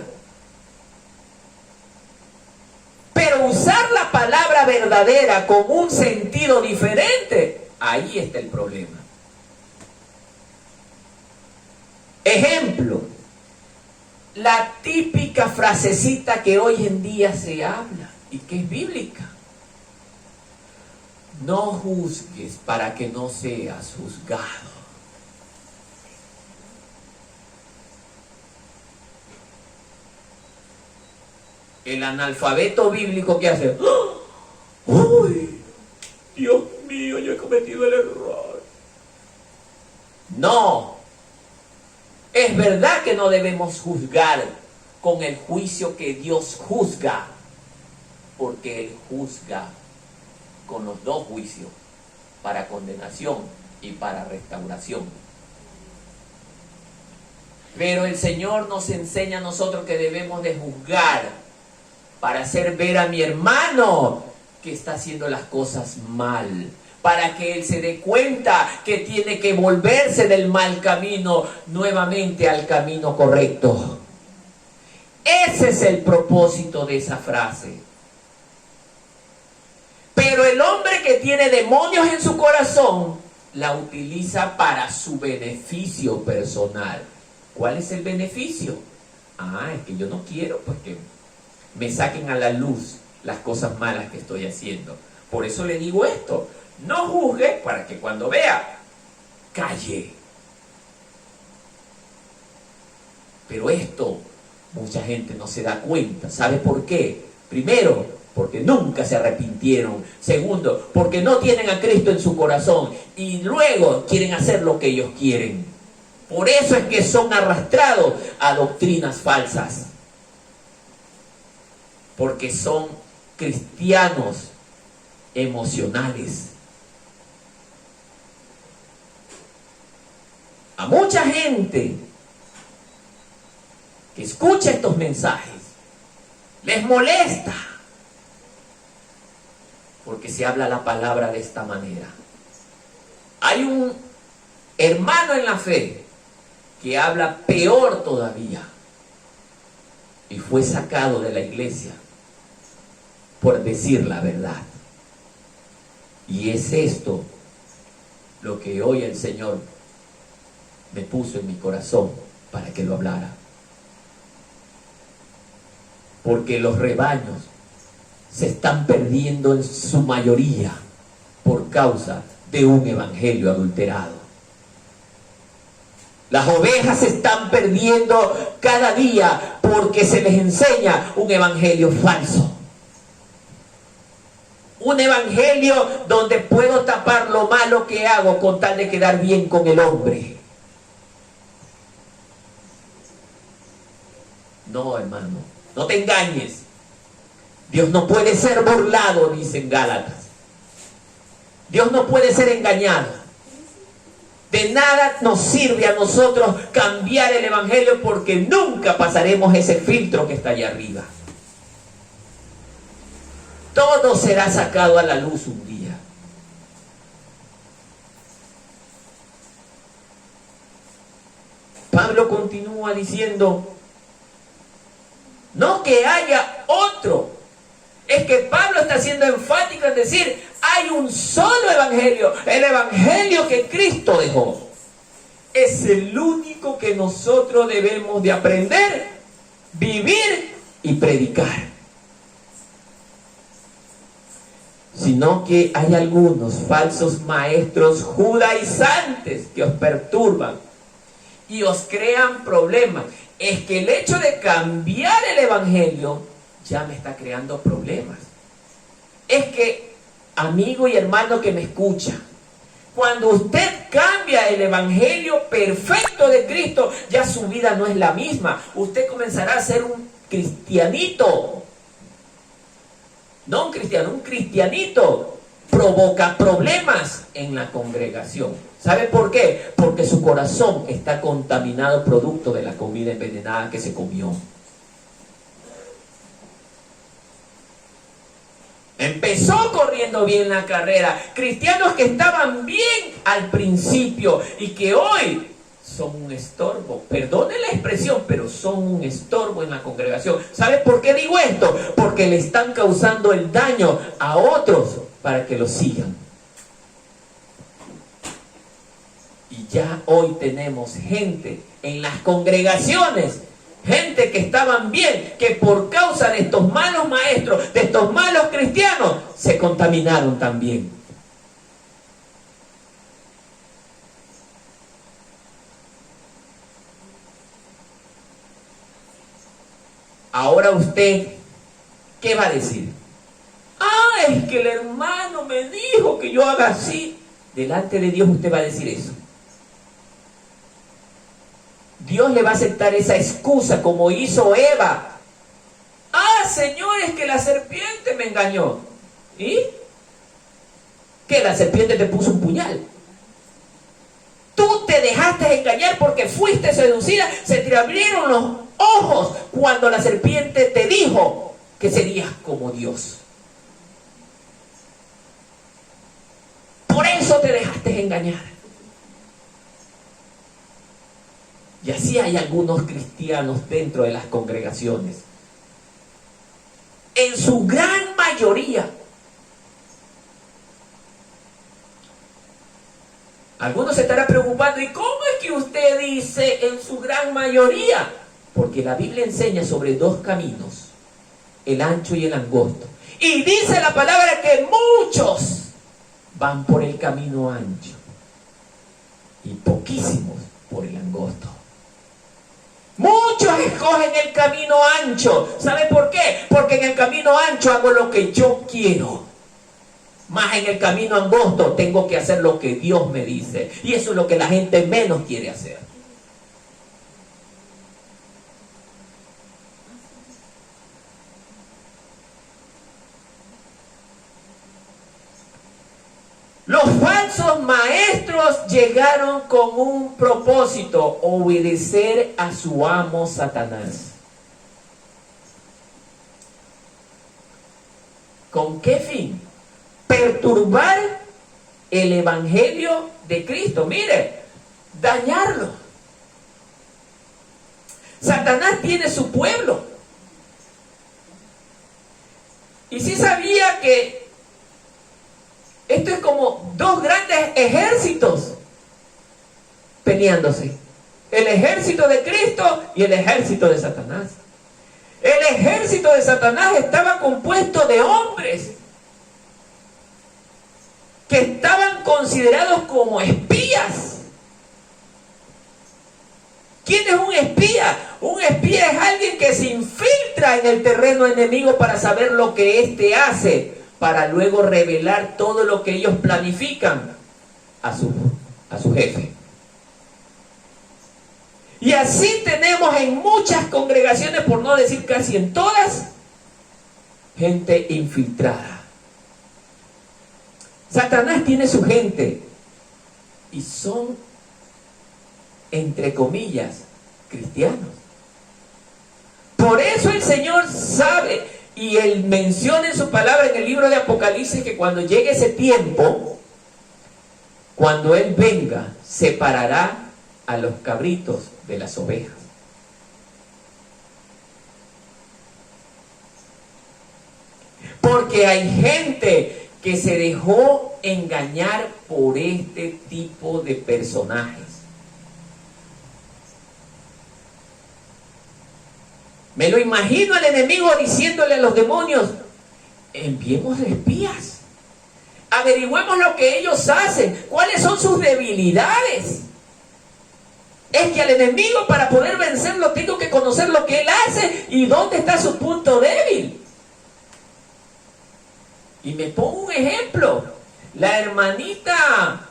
Pero usar la palabra verdadera con un sentido diferente, ahí está el problema. Ejemplo, la típica frasecita que hoy en día se habla y que es bíblica: no juzgues para que no seas juzgado. El analfabeto bíblico, ¿qué hace? ¡Uy! Dios mío, yo he cometido el error. No. Es verdad que no debemos juzgar con el juicio que Dios juzga, porque Él juzga con los dos juicios, para condenación y para restauración. Pero el Señor nos enseña a nosotros que debemos de juzgar para hacer ver a mi hermano que está haciendo las cosas mal, para que él se dé cuenta que tiene que volverse del mal camino nuevamente al camino correcto. Ese es el propósito de esa frase. Pero el hombre que tiene demonios en su corazón la utiliza para su beneficio personal. ¿Cuál es el beneficio? Es que yo no quiero pues que me saquen a la luz las cosas malas que estoy haciendo. Por eso le digo esto: no juzgue para que cuando vea, calle. Pero esto mucha gente no se da cuenta. ¿Sabe por qué? Primero, porque nunca se arrepintieron. Segundo, porque no tienen a Cristo en su corazón. Y luego quieren hacer lo que ellos quieren. Por eso es que son arrastrados a doctrinas falsas. Porque son cristianos emocionales. A mucha gente que escucha estos mensajes les molesta porque se habla la palabra de esta manera. Hay un hermano en la fe que habla peor todavía y fue sacado de la iglesia por decir la verdad. Y es esto lo que hoy el Señor me puso en mi corazón para que lo hablara. Porque los rebaños se están perdiendo en su mayoría por causa de un evangelio adulterado. Las ovejas se están perdiendo cada día porque se les enseña un evangelio falso. Un evangelio donde puedo tapar lo malo que hago con tal de quedar bien con el hombre. No, hermano, no te engañes. Dios no puede ser burlado, dicen Gálatas. Dios no puede ser engañado. De nada nos sirve a nosotros cambiar el evangelio porque nunca pasaremos ese filtro que está allá arriba. Todo será sacado a la luz un día. Pablo continúa diciendo, no que haya otro. Es que Pablo está siendo enfático en decir, hay un solo evangelio, el evangelio que Cristo dejó. Es el único que nosotros debemos de aprender vivir y predicar. Sino que hay algunos falsos maestros judaizantes que os perturban y os crean problemas. Es que el hecho de cambiar el evangelio ya me está creando problemas. Es que, amigo y hermano que me escucha, cuando usted cambia el evangelio perfecto de Cristo, ya su vida no es la misma. Usted comenzará a ser un cristianito. No un cristiano, un cristianito. Provoca problemas en la congregación. ¿Sabe por qué? Porque su corazón está contaminado producto de la comida envenenada que se comió. Empezó corriendo bien la carrera. Cristianos que estaban bien al principio y que hoy son un estorbo. Perdone la expresión, pero son un estorbo en la congregación. ¿Sabe por qué digo esto? Porque le están causando el daño a otros para que lo sigan. Y ya hoy tenemos gente en las congregaciones, gente que estaban bien, que por causa de estos malos maestros, de estos malos cristianos, se contaminaron también. Ahora usted, ¿qué va a decir? Ah, es que el hermano me dijo que yo haga así. Delante de Dios usted va a decir eso. Dios le va a aceptar esa excusa como hizo Eva. Ah, Señor, es que la serpiente me engañó. ¿Y? ¿Qué? La serpiente te puso un puñal. Tú te dejaste engañar porque fuiste seducida. Se te abrieron los ojos cuando la serpiente te dijo que serías como Dios. Por eso te dejaste engañar. Y así hay algunos cristianos dentro de las congregaciones. En su gran mayoría. Algunos se estarán preocupando, ¿y cómo es que usted dice en su gran mayoría? Porque la Biblia enseña sobre dos caminos, el ancho y el angosto. Y dice la palabra que muchos van por el camino ancho y poquísimos por el angosto. Muchos escogen el camino ancho. ¿Sabe por qué? Porque en el camino ancho hago lo que yo quiero. Más en el camino angosto tengo que hacer lo que Dios me dice. Y eso es lo que la gente menos quiere hacer. Los falsos maestros llegaron con un propósito: obedecer a su amo Satanás. ¿Con qué fin? Perturbar el evangelio de Cristo. Mire, dañarlo. Satanás tiene su pueblo. Y sí sabía que esto es como dos grandes ejércitos peleándose. El ejército de Cristo y el ejército de Satanás. El ejército de Satanás estaba compuesto de hombres que estaban considerados como espías. ¿Quién es un espía? Un espía es alguien que se infiltra en el terreno enemigo para saber lo que éste hace, para luego revelar todo lo que ellos planifican a su jefe. Y así tenemos en muchas congregaciones, por no decir casi en todas, gente infiltrada. Satanás tiene su gente y son, entre comillas, cristianos. Por eso el Señor sabe, y Él menciona en su palabra en el libro de Apocalipsis, que cuando llegue ese tiempo, cuando Él venga, separará a los cabritos de las ovejas. Porque hay gente que se dejó engañar por este tipo de personajes. Me lo imagino al enemigo diciéndole a los demonios: enviemos espías, averigüemos lo que ellos hacen, cuáles son sus debilidades. Es que al enemigo, para poder vencerlo, tengo que conocer lo que él hace y dónde está su punto débil. Y me pongo un ejemplo: la hermanita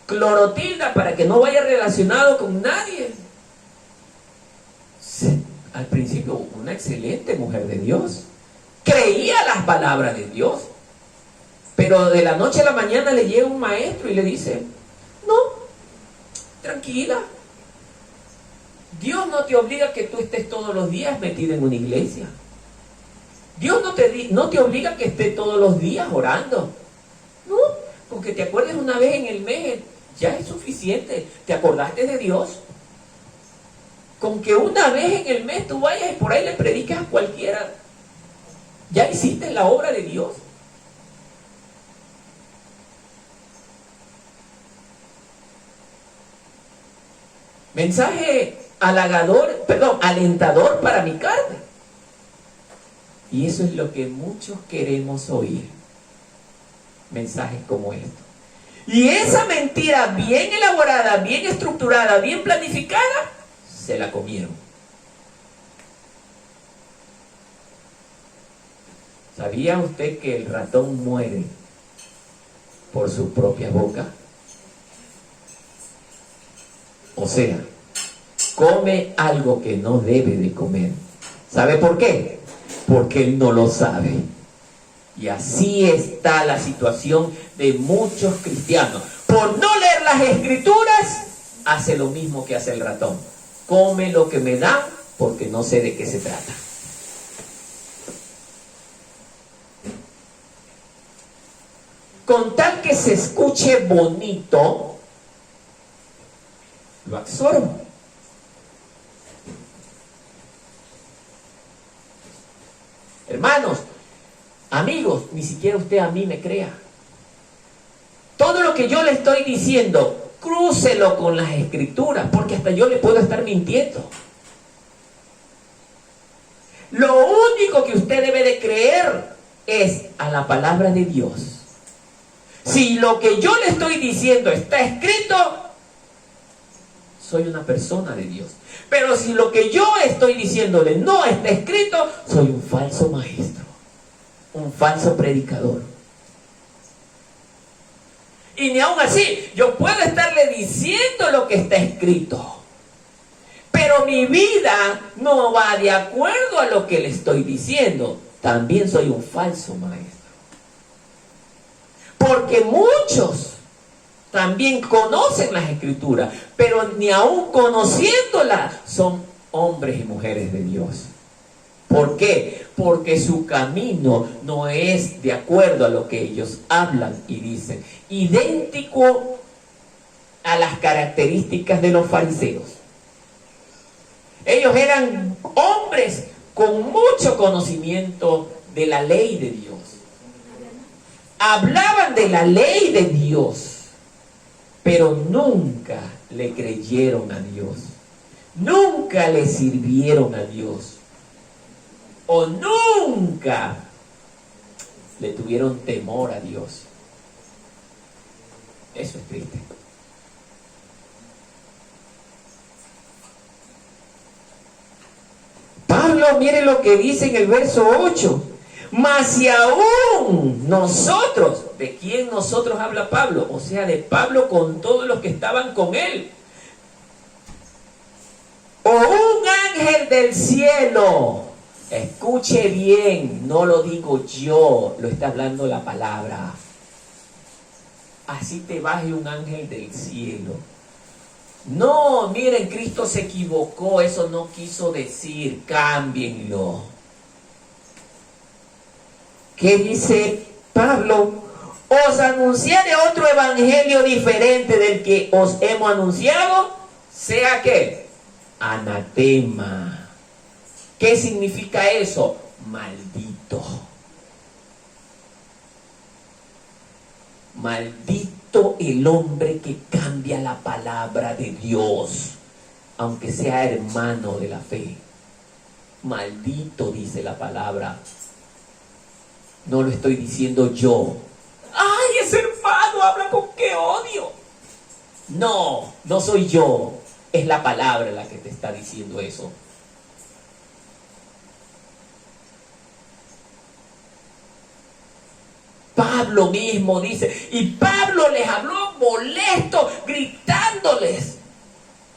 Clorotilda, para que no vaya relacionado con nadie, al principio una excelente mujer de Dios, creía las palabras de Dios, pero de la noche a la mañana le llega un maestro y le dice: no, tranquila, Dios no te obliga a que tú estés todos los días metida en una iglesia. Dios no te obliga a que estés todos los días orando. No, con que te acuerdes una vez en el mes ya es suficiente. ¿Te acordaste de Dios? Con que una vez en el mes tú vayas y por ahí le predicas a cualquiera, ya hiciste la obra de Dios. Mensaje alentador para mi carne. Y eso es lo que muchos queremos oír. Mensajes como estos. Y esa mentira bien elaborada, bien estructurada, bien planificada, se la comieron. ¿Sabía usted que el ratón muere por su propia boca? O sea, come algo que no debe de comer. ¿Sabe por qué? Porque él no lo sabe. Y así está la situación de muchos cristianos. Por no leer las escrituras, hace lo mismo que hace el ratón. Come lo que me dan porque no sé de qué se trata. Con tal que se escuche bonito, lo absorbo. Hermanos, amigos, ni siquiera usted a mí me crea. Todo lo que yo le estoy diciendo, crúcelo con las escrituras, porque hasta yo le puedo estar mintiendo. Lo único que usted debe de creer es a la palabra de Dios. Si lo que yo le estoy diciendo está escrito, soy una persona de Dios. Pero si lo que yo estoy diciéndole no está escrito, soy un falso maestro, un falso predicador. Y ni aún así, yo puedo estarle diciendo lo que está escrito, pero mi vida no va de acuerdo a lo que le estoy diciendo. También soy un falso maestro. Porque muchos también conocen las escrituras, pero ni aún conociéndolas son hombres y mujeres de Dios. ¿Por qué? Porque su camino no es de acuerdo a lo que ellos hablan y dicen, idéntico a las características de los fariseos. Ellos eran hombres con mucho conocimiento de la ley de Dios. Hablaban de la ley de Dios, pero nunca le creyeron a Dios. Nunca le sirvieron a Dios. O nunca le tuvieron temor a Dios. Eso es triste. Pablo, mire lo que dice en el verso 8. Mas si aún nosotros, ¿de quién nosotros habla Pablo? O sea, de Pablo con todos los que estaban con él. O un ángel del cielo, escuche bien, no lo digo yo, lo está hablando la palabra. Así te baje un ángel del cielo. No, miren, Cristo se equivocó, eso no quiso decir, cámbienlo. ¿Qué dice Pablo? Os anunciaré otro evangelio diferente del que os hemos anunciado, sea que anatema. ¿Qué significa eso? Maldito. Maldito el hombre que cambia la palabra de Dios, aunque sea hermano de la fe. Maldito, dice la palabra. No lo estoy diciendo yo. ¡Ay, ese hermano habla con qué odio! No, no soy yo. Es la palabra la que te está diciendo eso. Pablo mismo dice, y Pablo les habló molesto, gritándoles,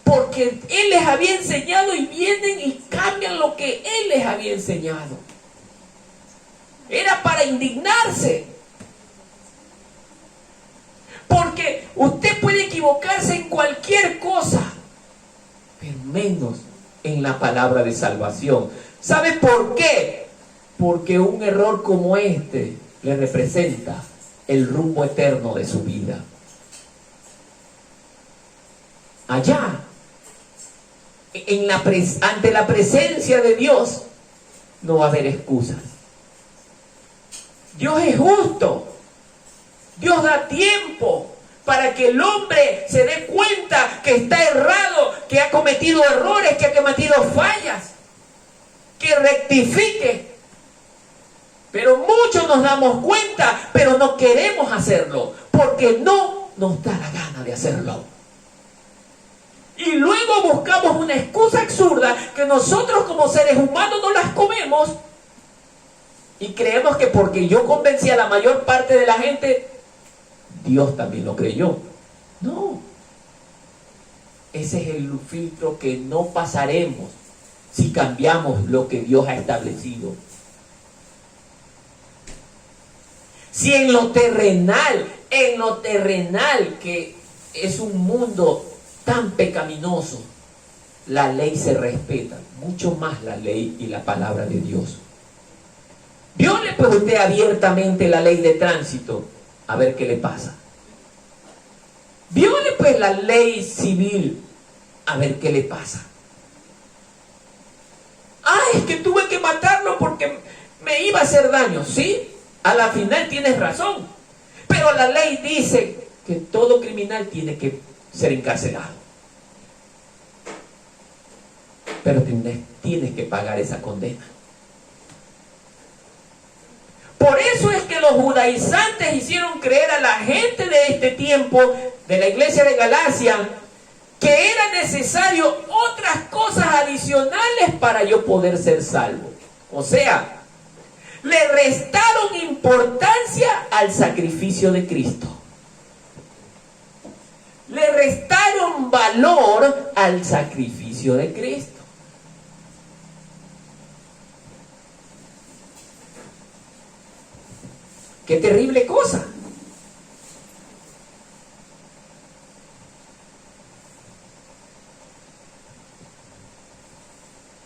porque él les había enseñado y vienen y cambian lo que él les había enseñado. Era para indignarse. Porque usted puede equivocarse en cualquier cosa, pero menos en la palabra de salvación. ¿Sabe por qué? Porque un error como este le representa el rumbo eterno de su vida. Allá, ante la presencia de Dios, no va a haber excusas. Dios es justo. Dios da tiempo para que el hombre se dé cuenta que está errado, que ha cometido errores, que ha cometido fallas, que rectifique. Pero muchos nos damos cuenta, pero no queremos hacerlo, porque no nos da la gana de hacerlo. Y luego buscamos una excusa absurda que nosotros como seres humanos no las comemos y creemos que porque yo convencí a la mayor parte de la gente, Dios también lo creyó. No. Ese es el filtro que no pasaremos si cambiamos lo que Dios ha establecido. Si en lo terrenal, que es un mundo tan pecaminoso, la ley se respeta, mucho más la ley y la palabra de Dios. Viole pues usted abiertamente la ley de tránsito, a ver qué le pasa. Viole pues la ley civil, a ver qué le pasa. Es que tuve que matarlo porque me iba a hacer daño. Sí, a la final tienes razón, pero la ley dice que todo criminal tiene que ser encarcelado, pero tienes que pagar esa condena. Por eso es que los judaizantes hicieron creer a la gente de este tiempo, de la iglesia de Galacia, que era necesario otras cosas adicionales para yo poder ser salvo. O sea, le restaron importancia al sacrificio de Cristo. Le restaron valor al sacrificio de Cristo. ¡Qué terrible cosa!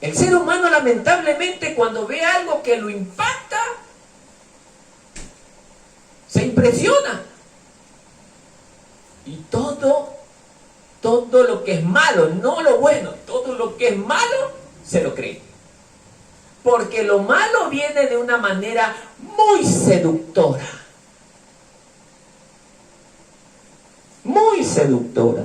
El ser humano lamentablemente cuando ve algo que lo impacta, se impresiona. Y todo lo que es malo, no lo bueno, todo lo que es malo, se lo cree. Porque lo malo viene de una manera muy seductora. Muy seductora.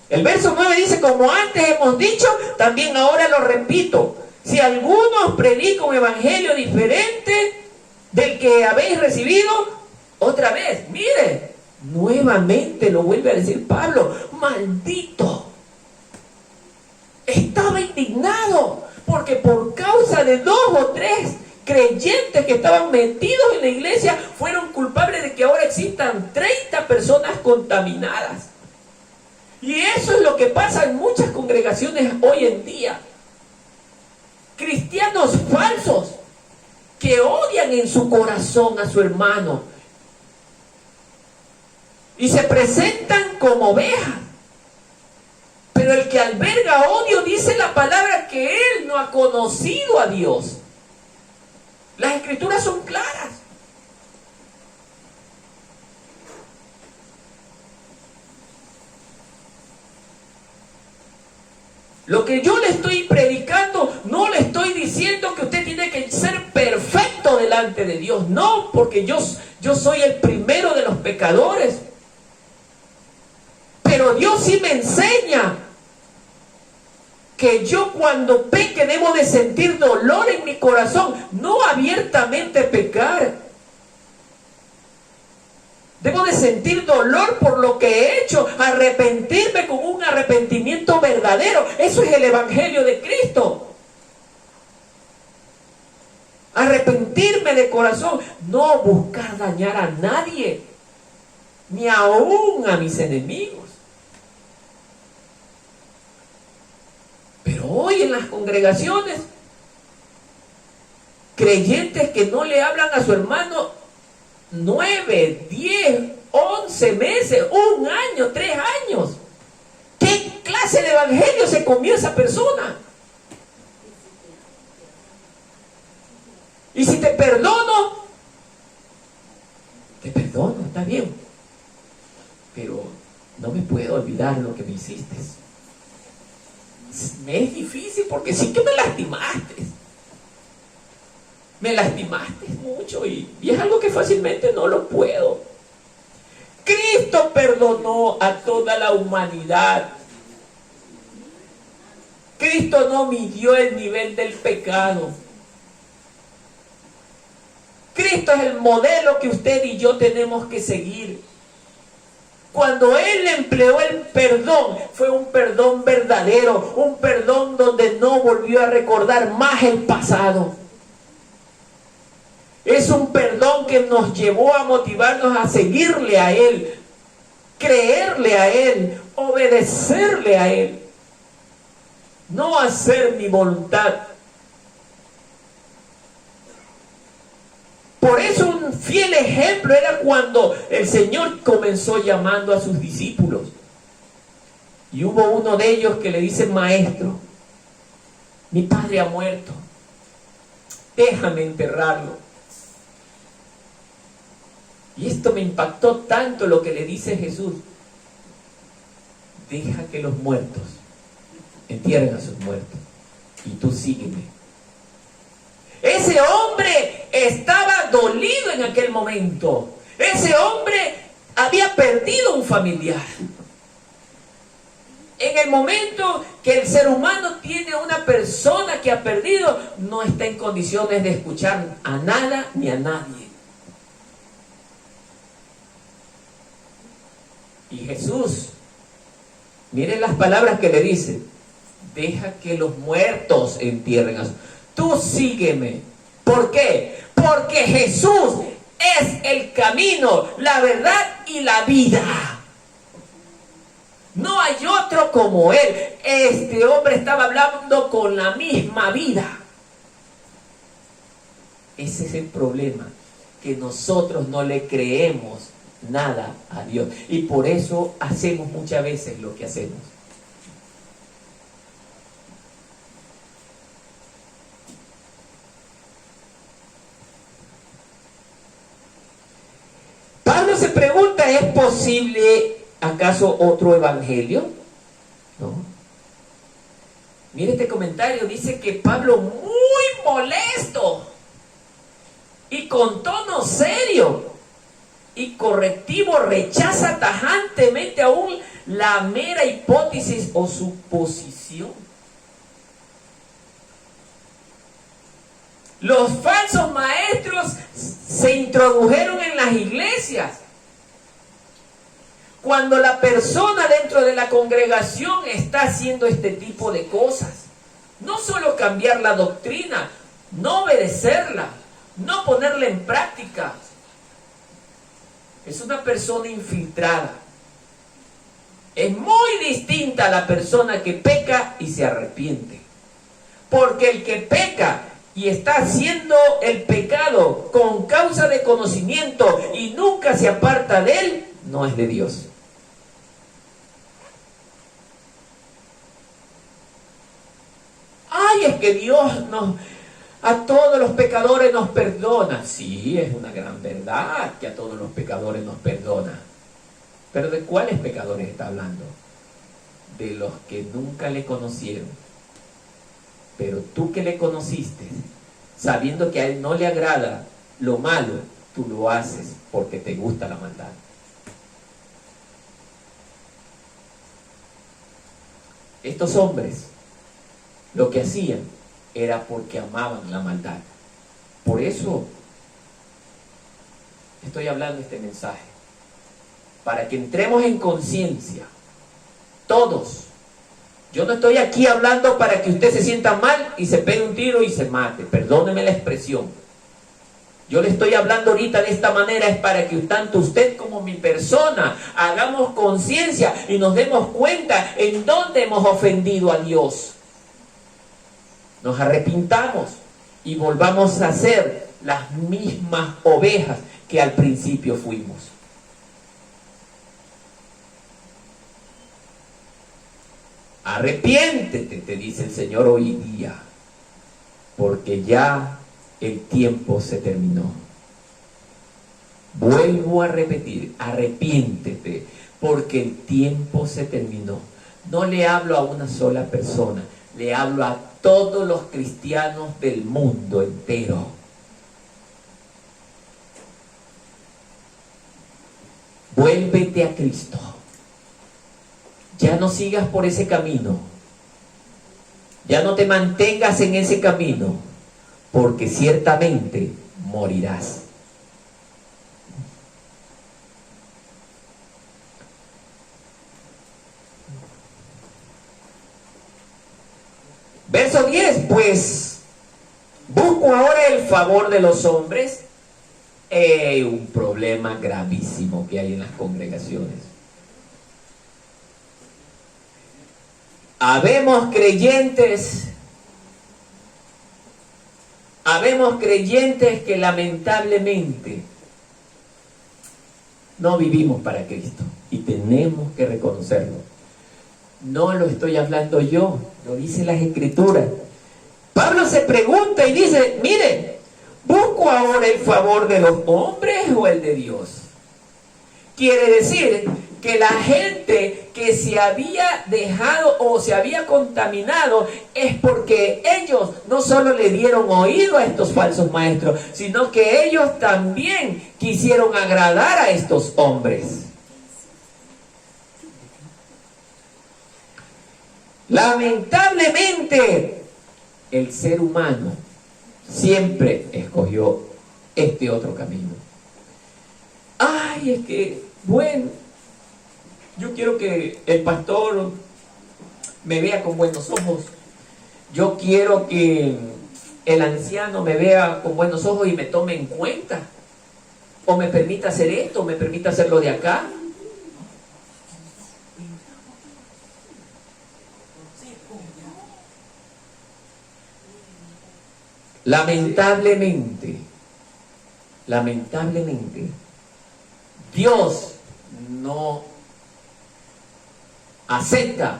El verso 9 dice, como antes hemos dicho, también ahora lo repito. Si alguno predica un evangelio diferente del que habéis recibido, otra vez, mire, nuevamente lo vuelve a decir Pablo, maldito. Estaba indignado porque por causa de 2 o 3 creyentes que estaban metidos en la iglesia fueron culpables de que ahora existan 30 personas contaminadas. Y eso es lo que pasa en muchas congregaciones hoy en día. Cristianos falsos que odian en su corazón a su hermano y se presentan como ovejas. Pero el que alberga odio, dice la palabra, que él no ha conocido a Dios. Las escrituras son claras. Lo que yo le estoy predicando, no le estoy diciendo que usted tiene que ser perfecto delante de Dios. No, porque yo soy el primero de los pecadores. Pero Dios sí me enseña que yo cuando peque debo de sentir dolor en mi corazón, no abiertamente pecar. Debo de sentir dolor por lo que he hecho, arrepentirme con un arrepentimiento verdadero. Eso es el Evangelio de Cristo. Arrepentirme de corazón, no buscar dañar a nadie, ni aún a mis enemigos. Pero hoy en las congregaciones, creyentes que no le hablan a su hermano 9, 10, 11 meses, 1 año, 3 años. ¿Qué clase de evangelio se comió esa persona? Y si te perdono, está bien. Pero no me puedo olvidar lo que me hiciste. Me es difícil porque sí que me lastimaste. Me lastimaste mucho y es algo que fácilmente no lo puedo. Cristo perdonó a toda la humanidad. Cristo no midió el nivel del pecado. Cristo es el modelo que usted y yo tenemos que seguir. Cuando Él empleó el perdón, fue un perdón verdadero, un perdón donde no volvió a recordar más el pasado. Es un perdón que nos llevó a motivarnos a seguirle a Él, creerle a Él, obedecerle a Él. No hacer mi voluntad. Por eso un fiel ejemplo era cuando el Señor comenzó llamando a sus discípulos. Y hubo uno de ellos que le dice: maestro, mi padre ha muerto, déjame enterrarlo. Y esto me impactó tanto lo que le dice Jesús: deja que los muertos entierren a sus muertos y tú sígueme. Ese hombre estaba dolido en aquel momento. Ese hombre había perdido un familiar. En el momento que el ser humano tiene una persona que ha perdido, no está en condiciones de escuchar a nada ni a nadie. Y Jesús, miren las palabras que le dice: deja que los muertos entierren a su... Tú sígueme. ¿Por qué? Porque Jesús es el camino, la verdad y la vida. No hay otro como Él. Este hombre estaba hablando con la misma vida. Ese es el problema, que nosotros no le creemos nada a Dios. Y por eso hacemos muchas veces lo que hacemos. Pablo se pregunta: ¿es posible acaso otro evangelio? No. Mire este comentario, dice que Pablo, muy molesto y con tono serio y correctivo, rechaza tajantemente aún la mera hipótesis o suposición. Los falsos maestros se introdujeron en las iglesias. Cuando la persona dentro de la congregación está haciendo este tipo de cosas, no solo cambiar la doctrina, no obedecerla, no ponerla en práctica, es una persona infiltrada. Es muy distinta a la persona que peca y se arrepiente. Porque el que peca y está haciendo el pecado con causa de conocimiento y nunca se aparta de él, no es de Dios. Ay, es que Dios a todos los pecadores nos perdona. Sí, es una gran verdad que a todos los pecadores nos perdona. Pero ¿de cuáles pecadores está hablando? De los que nunca le conocieron. Pero tú que le conociste, sabiendo que a él no le agrada lo malo, tú lo haces porque te gusta la maldad. Estos hombres lo que hacían era porque amaban la maldad. Por eso estoy hablando este mensaje, para que entremos en conciencia, todos. Yo no estoy aquí hablando para que usted se sienta mal y se pegue un tiro y se mate, perdóneme la expresión. Yo le estoy hablando ahorita de esta manera, es para que tanto usted como mi persona hagamos conciencia y nos demos cuenta en dónde hemos ofendido a Dios. Nos arrepintamos y volvamos a ser las mismas ovejas que al principio fuimos. Arrepiéntete, te dice el Señor hoy día, porque ya el tiempo se terminó. Vuelvo a repetir, arrepiéntete, porque el tiempo se terminó. No le hablo a una sola persona, le hablo a todos los cristianos del mundo entero. Vuélvete a Cristo. Ya no sigas por ese camino. Ya no te mantengas en ese camino, porque ciertamente morirás. Verso 10, pues, busco ahora el favor de los hombres. Un problema gravísimo que hay en las congregaciones. Habemos creyentes que lamentablemente no vivimos para Cristo y tenemos que reconocerlo. No lo estoy hablando yo, lo dice las Escrituras. Pablo se pregunta y dice, mire, ¿busco ahora el favor de los hombres o el de Dios? Quiere decir que la gente que se había dejado o se había contaminado es porque ellos no solo le dieron oído a estos falsos maestros, sino que ellos también quisieron agradar a estos hombres. Lamentablemente, el ser humano siempre escogió este otro camino. Ay, es que, bueno, yo quiero que el pastor me vea con buenos ojos. Yo quiero que el anciano me vea con buenos ojos y me tome en cuenta. O me permita hacer esto, o me permita hacer lo de acá. Lamentablemente, Dios no acepta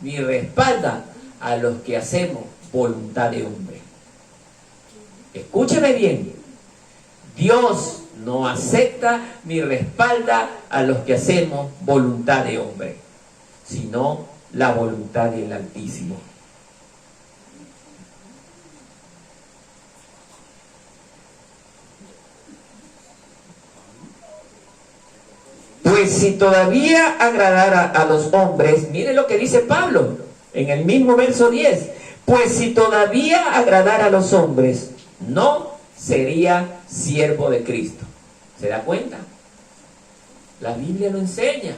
ni respalda a los que hacemos voluntad de hombre. Escúcheme bien, Dios no acepta ni respalda a los que hacemos voluntad de hombre, sino la voluntad del Altísimo. Pues si todavía agradara a los hombres, mire lo que dice Pablo en el mismo verso 10, pues si todavía agradara a los hombres, no sería siervo de Cristo. ¿Se da cuenta? La Biblia lo enseña.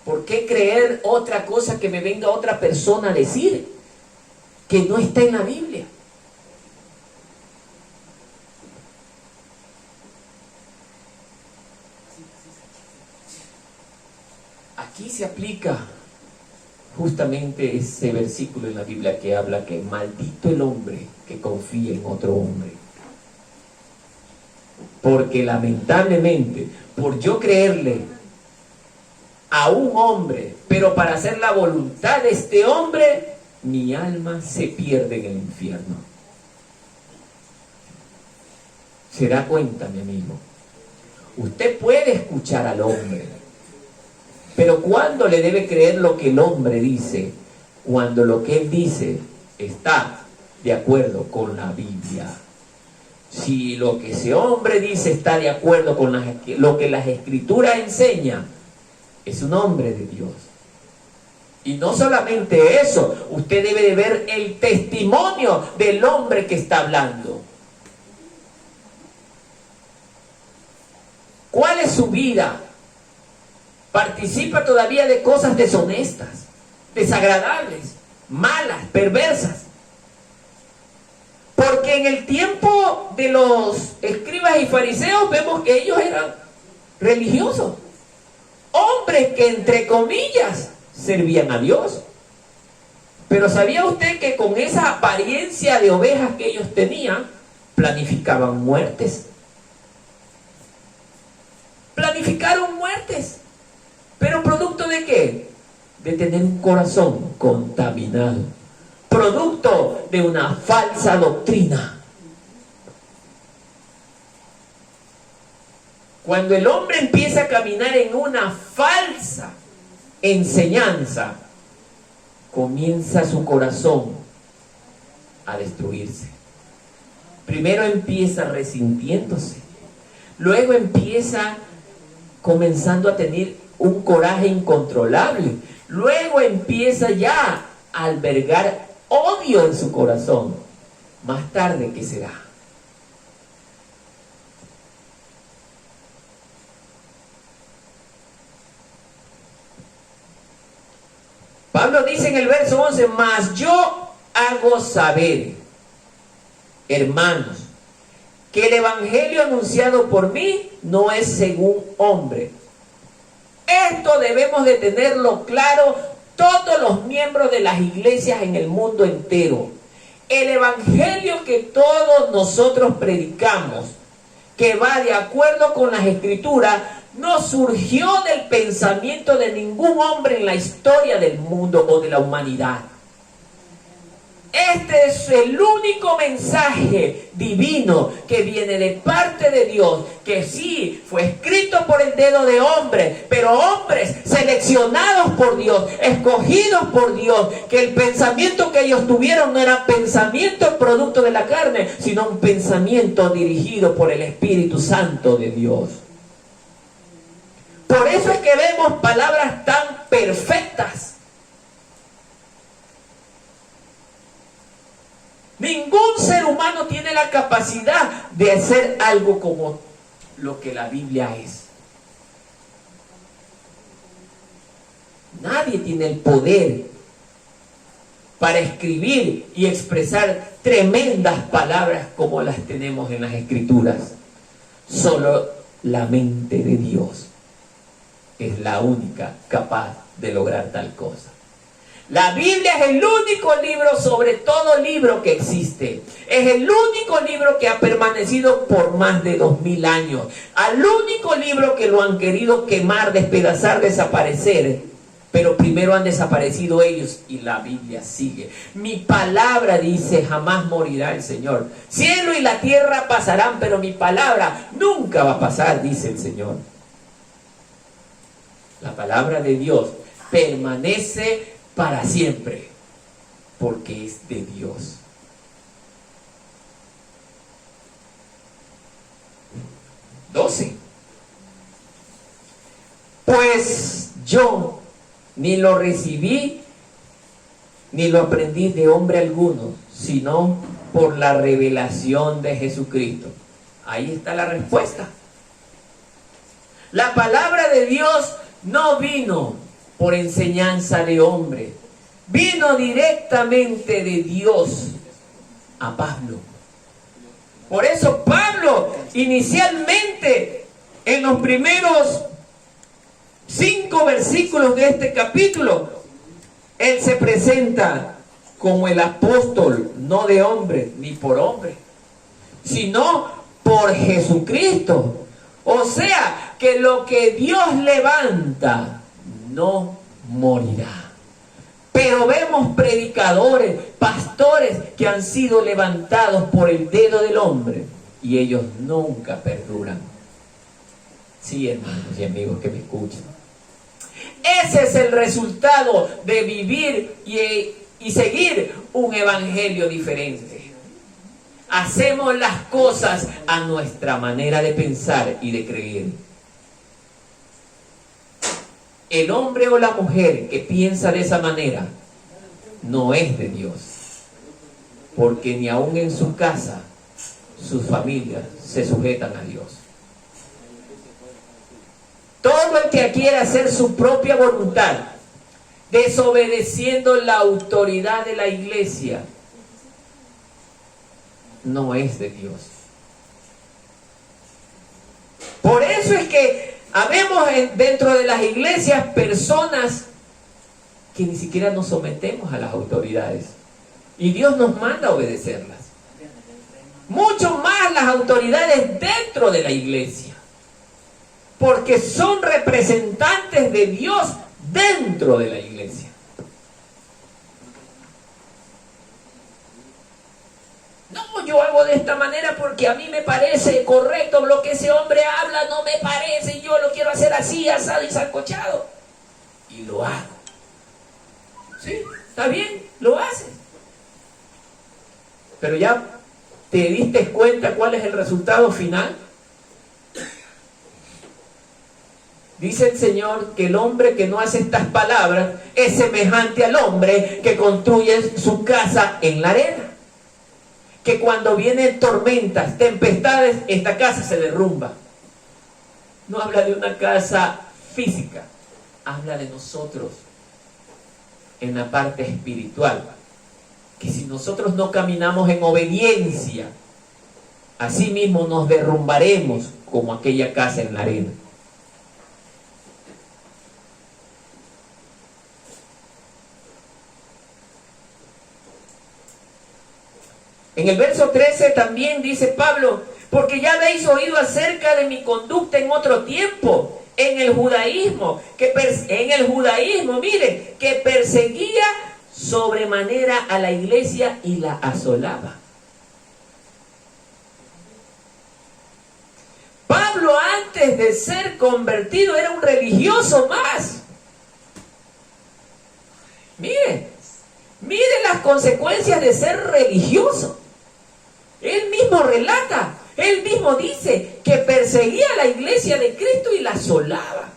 ¿Por qué creer otra cosa que me venga otra persona a decir que no está en la Biblia? Aquí se aplica justamente ese versículo en la Biblia que habla que maldito el hombre que confía en otro hombre. Porque lamentablemente, por yo creerle a un hombre, pero para hacer la voluntad de este hombre, mi alma se pierde en el infierno. ¿Se da cuenta, mi amigo? Usted puede escuchar al hombre, pero ¿cuándo le debe creer lo que el hombre dice? Cuando lo que él dice está de acuerdo con la Biblia. Si lo que ese hombre dice está de acuerdo con lo que las Escrituras enseñan, es un hombre de Dios. Y no solamente eso, usted debe de ver el testimonio del hombre que está hablando. ¿Cuál es su vida? ¿Participa todavía de cosas deshonestas, desagradables, malas, perversas? Porque en el tiempo de los escribas y fariseos vemos que ellos eran religiosos, hombres que entre comillas servían a Dios. Pero ¿sabía usted que con esa apariencia de ovejas que ellos tenían, planificaban muertes? Planificaron muertes. ¿Pero producto de qué? De tener un corazón contaminado. Producto de una falsa doctrina. Cuando el hombre empieza a caminar en una falsa enseñanza, comienza su corazón a destruirse. Primero empieza resintiéndose, luego empieza comenzando a tener un coraje incontrolable, luego empieza ya a albergar odio en su corazón. Más tarde, ¿qué será? Pablo dice en el verso 11, mas yo hago saber, hermanos, que el evangelio anunciado por mí no es según hombre. Esto debemos de tenerlo claro todos los miembros de las iglesias en el mundo entero. El evangelio que todos nosotros predicamos, que va de acuerdo con las escrituras, no surgió del pensamiento de ningún hombre en la historia del mundo o de la humanidad. Este es el único mensaje divino que viene de parte de Dios, que sí fue escrito por el dedo de hombre, pero hombres seleccionados por Dios, escogidos por Dios, que el pensamiento que ellos tuvieron no era pensamiento producto de la carne, sino un pensamiento dirigido por el Espíritu Santo de Dios. Por eso es que vemos palabras tan perfectas. Ningún ser humano tiene la capacidad de hacer algo como lo que la Biblia es. Nadie tiene el poder para escribir y expresar tremendas palabras como las tenemos en las Escrituras. Solo la mente de Dios es la única capaz de lograr tal cosa. La Biblia es el único libro sobre todo libro que existe. Es el único libro que ha permanecido por más de 2000 años. Al único libro que lo han querido quemar, despedazar, desaparecer. Pero primero han desaparecido ellos y la Biblia sigue. Mi palabra dice, jamás morirá el Señor. Cielo y la tierra pasarán, pero mi palabra nunca va a pasar, dice el Señor. La palabra de Dios permanece para siempre, porque es de Dios. Pues yo ni lo recibí ni lo aprendí de hombre alguno, sino por la revelación de Jesucristo. Ahí está la respuesta. La palabra de Dios no vino por enseñanza de hombre, vino directamente de Dios a Pablo. Por eso Pablo inicialmente en los primeros 5 versículos de este capítulo, él se presenta como el apóstol, no de hombre ni por hombre, sino por Jesucristo. O sea, que lo que Dios levanta no morirá. Pero vemos predicadores, pastores que han sido levantados por el dedo del hombre y ellos nunca perduran. Sí, hermanos y amigos que me escuchan. Ese es el resultado de vivir y seguir un evangelio diferente. Hacemos las cosas a nuestra manera de pensar y de creer. El hombre o la mujer que piensa de esa manera no es de Dios, porque ni aún en su casa sus familias se sujetan a Dios. Todo el que quiera hacer su propia voluntad, desobedeciendo la autoridad de la iglesia, no es de Dios. Por eso es que habemos dentro de las iglesias personas que ni siquiera nos sometemos a las autoridades. Y Dios nos manda a obedecerlas. Mucho más las autoridades dentro de la iglesia. Porque son representantes de Dios dentro de la iglesia. No, yo hago de esta manera porque a mí me parece correcto lo que ese hombre habla, no me parece, y yo lo quiero hacer así, asado y sancochado. Y lo hago. ¿Sí? ¿Está bien? Lo haces. Pero ya te diste cuenta cuál es el resultado final. Dice el Señor que el hombre que no hace estas palabras es semejante al hombre que construye su casa en la arena. Que cuando vienen tormentas, tempestades, esta casa se derrumba. No habla de una casa física, habla de nosotros en la parte espiritual. Que si nosotros no caminamos en obediencia, así mismo nos derrumbaremos como aquella casa en la arena. En el verso 13 también dice Pablo, porque ya habéis oído acerca de mi conducta en otro tiempo, en el judaísmo, miren, que perseguía sobremanera a la iglesia y la asolaba. Pablo, antes de ser convertido, era un religioso más. Miren las consecuencias de ser religioso. Él mismo relata, él mismo dice que perseguía a la iglesia de Cristo y la asolaba.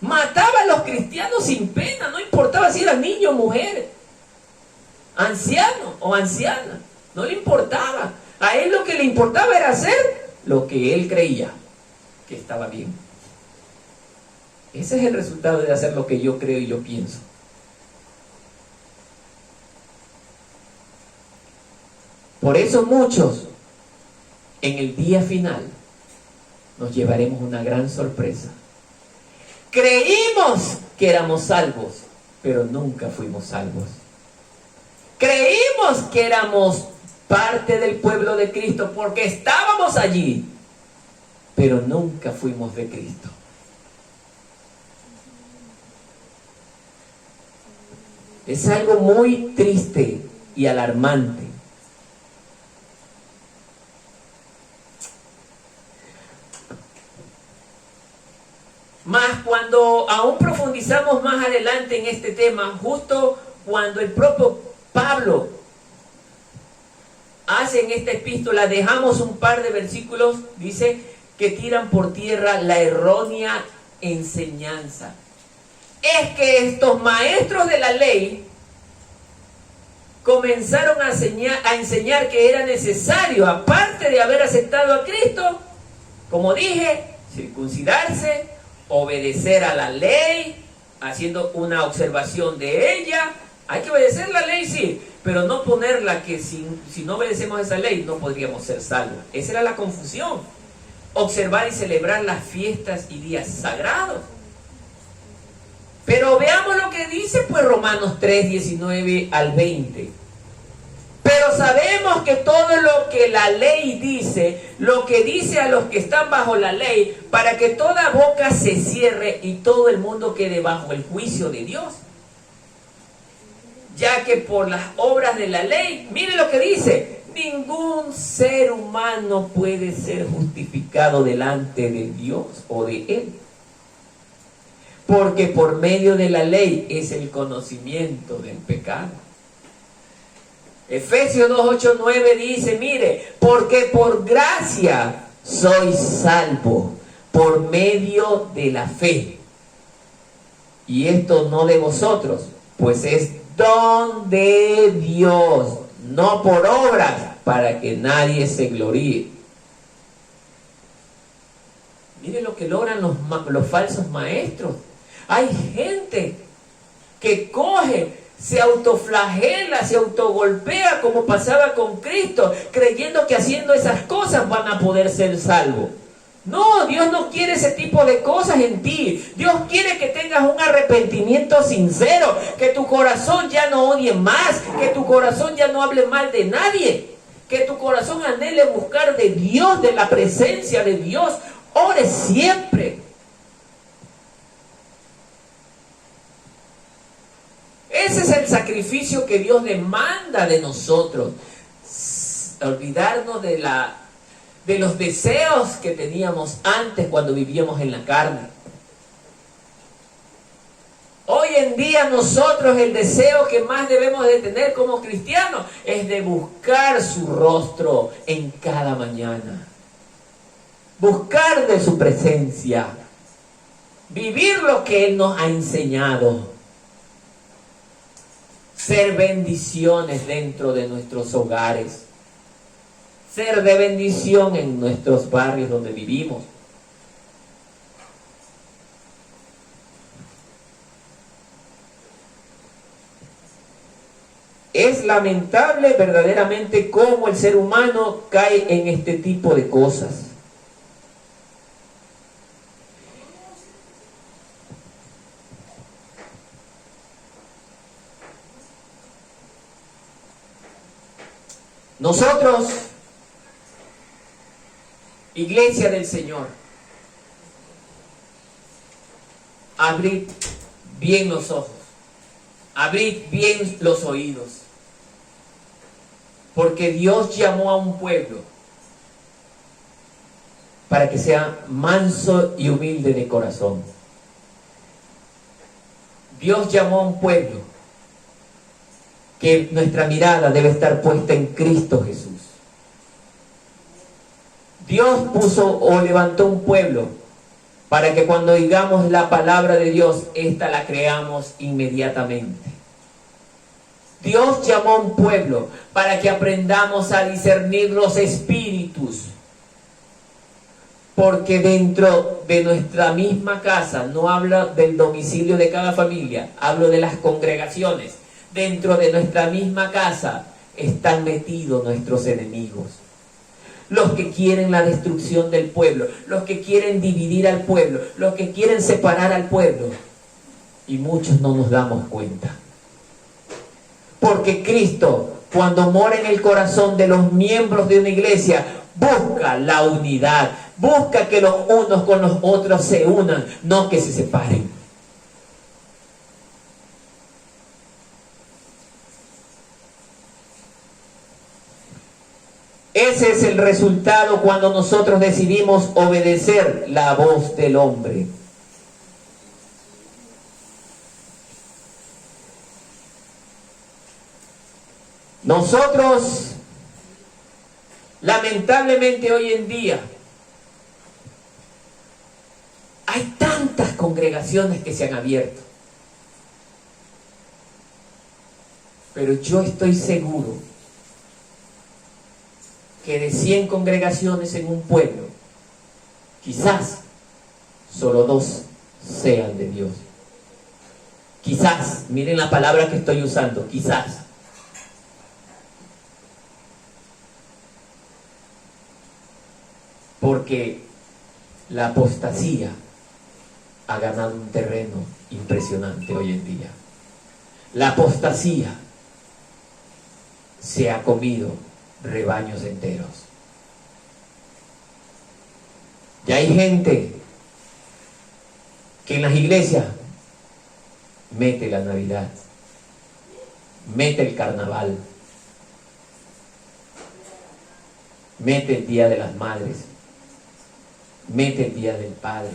Mataba a los cristianos sin pena, no importaba si era niño o mujer, anciano o anciana, no le importaba. A él lo que le importaba era hacer lo que él creía que estaba bien. Ese es el resultado de hacer lo que yo creo y yo pienso. Por eso muchos, en el día final, nos llevaremos una gran sorpresa. Creímos que éramos salvos, pero nunca fuimos salvos. Creímos que éramos parte del pueblo de Cristo porque estábamos allí, pero nunca fuimos de Cristo. Es algo muy triste y alarmante. Más cuando aún profundizamos más adelante en este tema, justo cuando el propio Pablo hace en esta epístola, dejamos un par de versículos, dice que tiran por tierra la errónea enseñanza. Es que estos maestros de la ley comenzaron a enseñar que era necesario, aparte de haber aceptado a Cristo, como dije, circuncidarse, obedecer a la ley, haciendo una observación de ella. Hay que obedecer la ley, sí, pero no ponerla que si no obedecemos esa ley no podríamos ser salvos. Esa era la confusión. Observar y celebrar las fiestas y días sagrados. Pero veamos lo que dice pues Romanos 3, 19 al 20. Pero sabemos que todo lo que la ley dice, lo que dice a los que están bajo la ley, para que toda boca se cierre y todo el mundo quede bajo el juicio de Dios. Ya que por las obras de la ley, mire lo que dice, ningún ser humano puede ser justificado delante de Dios o de Él. Porque por medio de la ley es el conocimiento del pecado. Efesios 2, 8, 9 dice, mire, porque por gracia sois salvos por medio de la fe. Y esto no de vosotros, pues es don de Dios, no por obras, para que nadie se gloríe. Mire lo que logran los falsos maestros. Hay gente que coge, se autoflagela, se autogolpea como pasaba con Cristo, creyendo que haciendo esas cosas van a poder ser salvos. No, Dios no quiere ese tipo de cosas en ti. Dios quiere que tengas un arrepentimiento sincero, que tu corazón ya no odie más, que tu corazón ya no hable mal de nadie, que tu corazón anhele buscar de Dios, de la presencia de Dios. Ore siempre. Ese es el sacrificio que Dios demanda de nosotros. Olvidarnos de los deseos que teníamos antes cuando vivíamos en la carne. Hoy en día nosotros el deseo que más debemos de tener como cristianos es de buscar su rostro en cada mañana. Buscar de su presencia. Vivir lo que Él nos ha enseñado. Ser bendiciones dentro de nuestros hogares. Ser de bendición en nuestros barrios donde vivimos. Es lamentable verdaderamente cómo el ser humano cae en este tipo de cosas. Nosotros, Iglesia del Señor, abrid bien los ojos, abrid bien los oídos, porque Dios llamó a un pueblo para que sea manso y humilde de corazón. Dios llamó a un pueblo que nuestra mirada debe estar puesta en Cristo Jesús. Dios puso o levantó un pueblo para que cuando digamos la palabra de Dios, esta la creamos inmediatamente. Dios llamó a un pueblo para que aprendamos a discernir los espíritus. Porque dentro de nuestra misma casa, no hablo del domicilio de cada familia, hablo de las congregaciones. Dentro de nuestra misma casa están metidos nuestros enemigos. Los que quieren la destrucción del pueblo, los que quieren dividir al pueblo, los que quieren separar al pueblo. Y muchos no nos damos cuenta. Porque Cristo, cuando mora en el corazón de los miembros de una iglesia, busca la unidad, busca que los unos con los otros se unan, no que se separen. Ese es el resultado cuando nosotros decidimos obedecer la voz del hombre. Nosotros, lamentablemente hoy en día, hay tantas congregaciones que se han abierto. Pero yo estoy seguro que de 100 congregaciones en un pueblo, quizás solo 2 sean de Dios. Quizás, miren la palabra que estoy usando, quizás. Porque la apostasía ha ganado un terreno impresionante hoy en día. La apostasía se ha comido rebaños enteros. Ya hay gente que en las iglesias mete la Navidad, mete el carnaval, mete el Día de las Madres, mete el Día del Padre.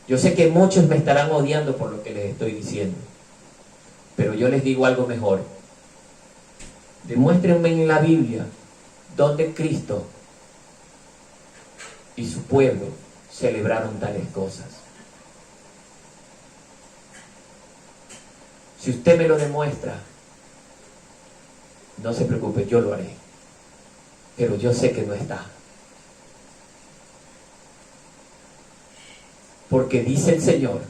Yo sé que muchos me estarán odiando por lo que les estoy diciendo, pero yo les digo algo mejor. Demuéstrenme en la Biblia donde Cristo y su pueblo celebraron tales cosas. Si usted me lo demuestra, no se preocupe, yo lo haré. Pero yo sé que no está. Porque dice el Señor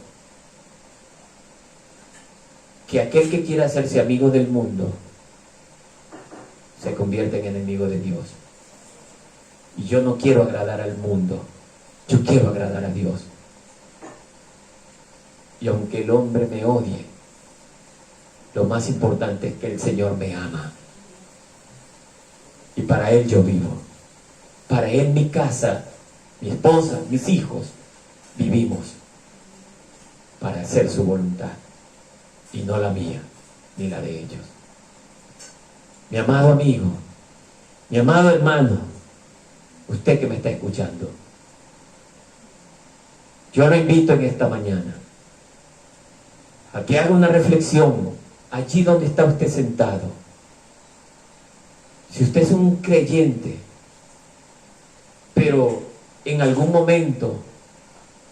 que aquel que quiera hacerse amigo del mundo se convierte en enemigo de Dios. Y yo no quiero agradar al mundo, yo quiero agradar a Dios. Y aunque el hombre me odie, lo más importante es que el Señor me ama. Y para Él yo vivo. Para Él mi casa, mi esposa, mis hijos, vivimos para hacer su voluntad. Y no la mía, ni la de ellos. Mi amado amigo, mi amado hermano, usted que me está escuchando, yo lo invito en esta mañana a que haga una reflexión allí donde está usted sentado. Si usted es un creyente, pero en algún momento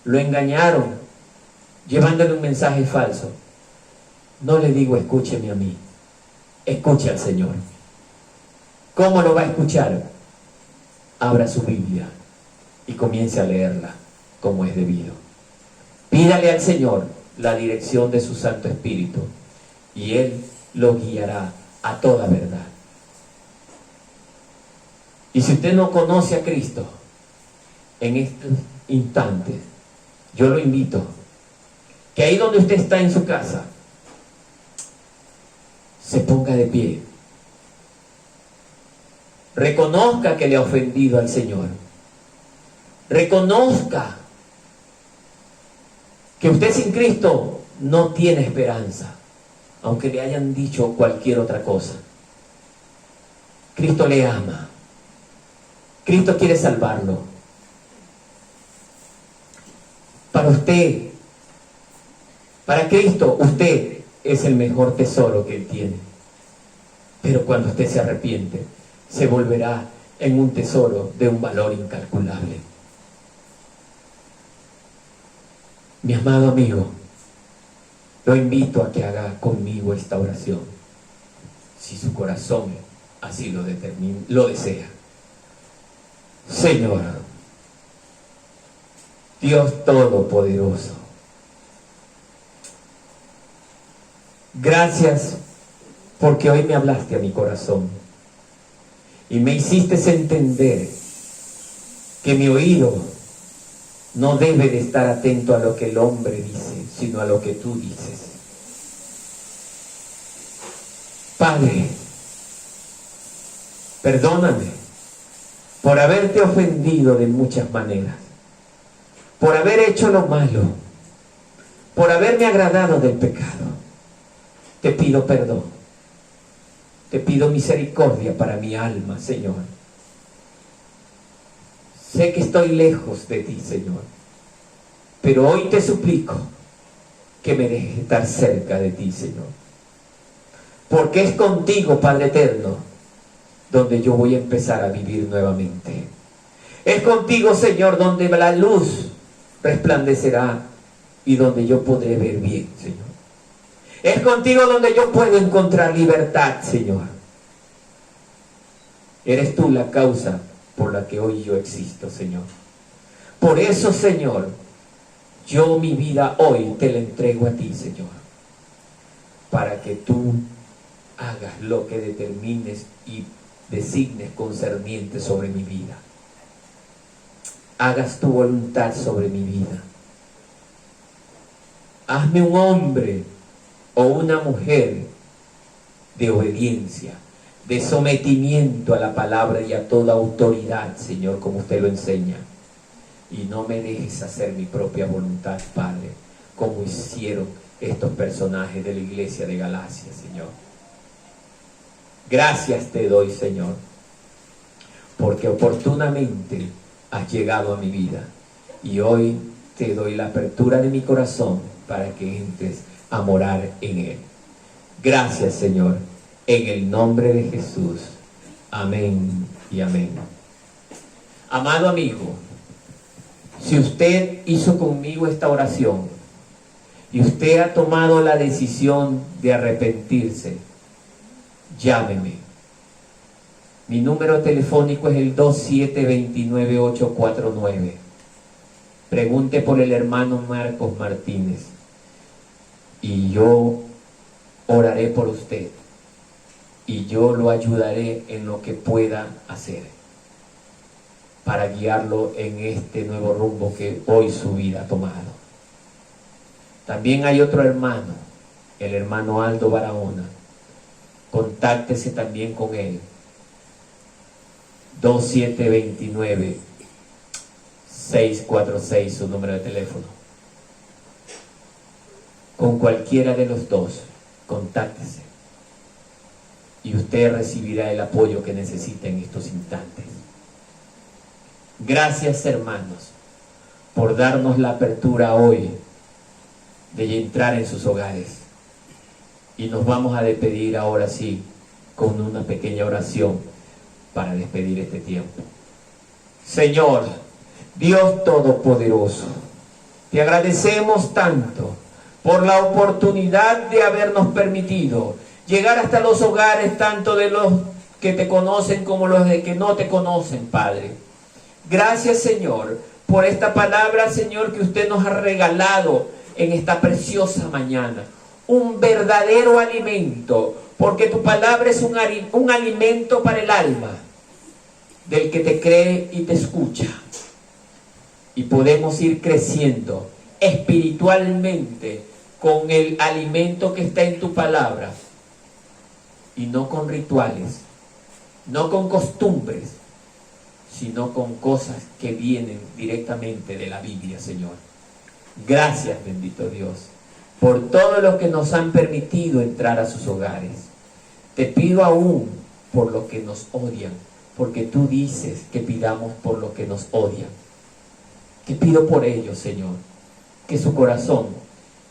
lo engañaron llevándole un mensaje falso, no le digo escúcheme a mí, escuche al Señor. ¿Cómo lo va a escuchar? Abra su Biblia y comience a leerla como es debido. Pídale al Señor la dirección de su Santo Espíritu y Él lo guiará a toda verdad. Y si usted no conoce a Cristo en estos instantes, yo lo invito que ahí donde usted está en su casa se ponga de pie, reconozca que le ha ofendido al Señor, reconozca que usted sin Cristo no tiene esperanza, aunque le hayan dicho cualquier otra cosa. Cristo le ama, Cristo quiere salvarlo. Para usted, para Cristo, usted es el mejor tesoro que Él tiene. Pero cuando usted se arrepiente, se volverá en un tesoro de un valor incalculable. Mi amado amigo, lo invito a que haga conmigo esta oración, si su corazón así lo desea. Señor, Dios Todopoderoso, gracias porque hoy me hablaste a mi corazón y me hiciste entender que mi oído no debe de estar atento a lo que el hombre dice, sino a lo que tú dices. Padre, perdóname por haberte ofendido de muchas maneras, por haber hecho lo malo, por haberme agradado del pecado. Te pido perdón, te pido misericordia para mi alma, Señor. Sé que estoy lejos de ti, Señor, pero hoy te suplico que me dejes estar cerca de ti, Señor, porque es contigo, Padre eterno, donde yo voy a empezar a vivir nuevamente. Es contigo, Señor, donde la luz resplandecerá y donde yo podré ver bien, Señor. Es contigo donde yo puedo encontrar libertad, Señor. Eres tú la causa por la que hoy yo existo, Señor. Por eso, Señor, yo mi vida hoy te la entrego a ti, Señor, para que tú hagas lo que determines y designes concerniente sobre mi vida. Hagas tu voluntad sobre mi vida. Hazme un hombre o una mujer de obediencia, de sometimiento a la palabra y a toda autoridad, Señor, como usted lo enseña. Y no me dejes hacer mi propia voluntad, Padre, como hicieron estos personajes de la iglesia de Galacia, Señor. Gracias te doy, Señor, porque oportunamente has llegado a mi vida y hoy te doy la apertura de mi corazón para que entres a morar en él. Gracias, Señor, en el nombre de Jesús. Amén y amén. Amado amigo, Si usted hizo conmigo esta oración y usted ha tomado la decisión de arrepentirse, llámeme. Mi número telefónico es el 2729-849. Pregunte por el hermano Marcos Martínez y yo oraré por usted y yo lo ayudaré en lo que pueda hacer para guiarlo en este nuevo rumbo que hoy su vida ha tomado. También hay otro hermano, el hermano Aldo Barahona. Contáctese también con él. 2729-646, su número de teléfono. Con cualquiera de los dos, contáctese y usted recibirá el apoyo que necesita en estos instantes. Gracias, hermanos, por darnos la apertura hoy de entrar en sus hogares. Y nos vamos a despedir ahora sí con una pequeña oración para despedir este tiempo. Señor, Dios Todopoderoso, te agradecemos tanto por la oportunidad de habernos permitido llegar hasta los hogares, tanto de los que te conocen como los de que no te conocen, Padre. Gracias, Señor, por esta palabra, Señor, que usted nos ha regalado en esta preciosa mañana. Un verdadero alimento, porque tu palabra es un alimento para el alma del que te cree y te escucha. Y podemos ir creciendo espiritualmente con el alimento que está en tu palabra, y no con rituales, no con costumbres, sino con cosas que vienen directamente de la Biblia, Señor. Gracias, bendito Dios, por todo lo que nos han permitido entrar a sus hogares. Te pido aún por lo que nos odian, porque tú dices que pidamos por lo que nos odian. Te pido por ellos, Señor, que su corazón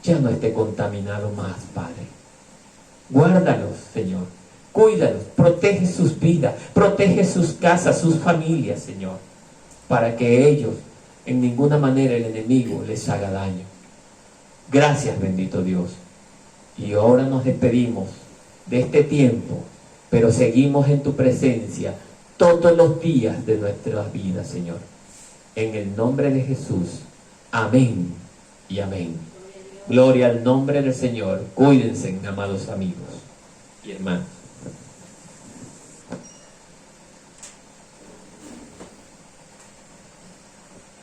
ya no esté contaminado más, Padre. Guárdalos, Señor, cuídalos, protege sus vidas, protege sus casas, sus familias, Señor, para que ellos, en ninguna manera el enemigo les haga daño. Gracias, bendito Dios. Y ahora nos despedimos de este tiempo, pero seguimos en tu presencia todos los días de nuestras vidas, Señor. En el nombre de Jesús. Amén y amén. Gloria al nombre del Señor. Cuídense, amados amigos y hermanos.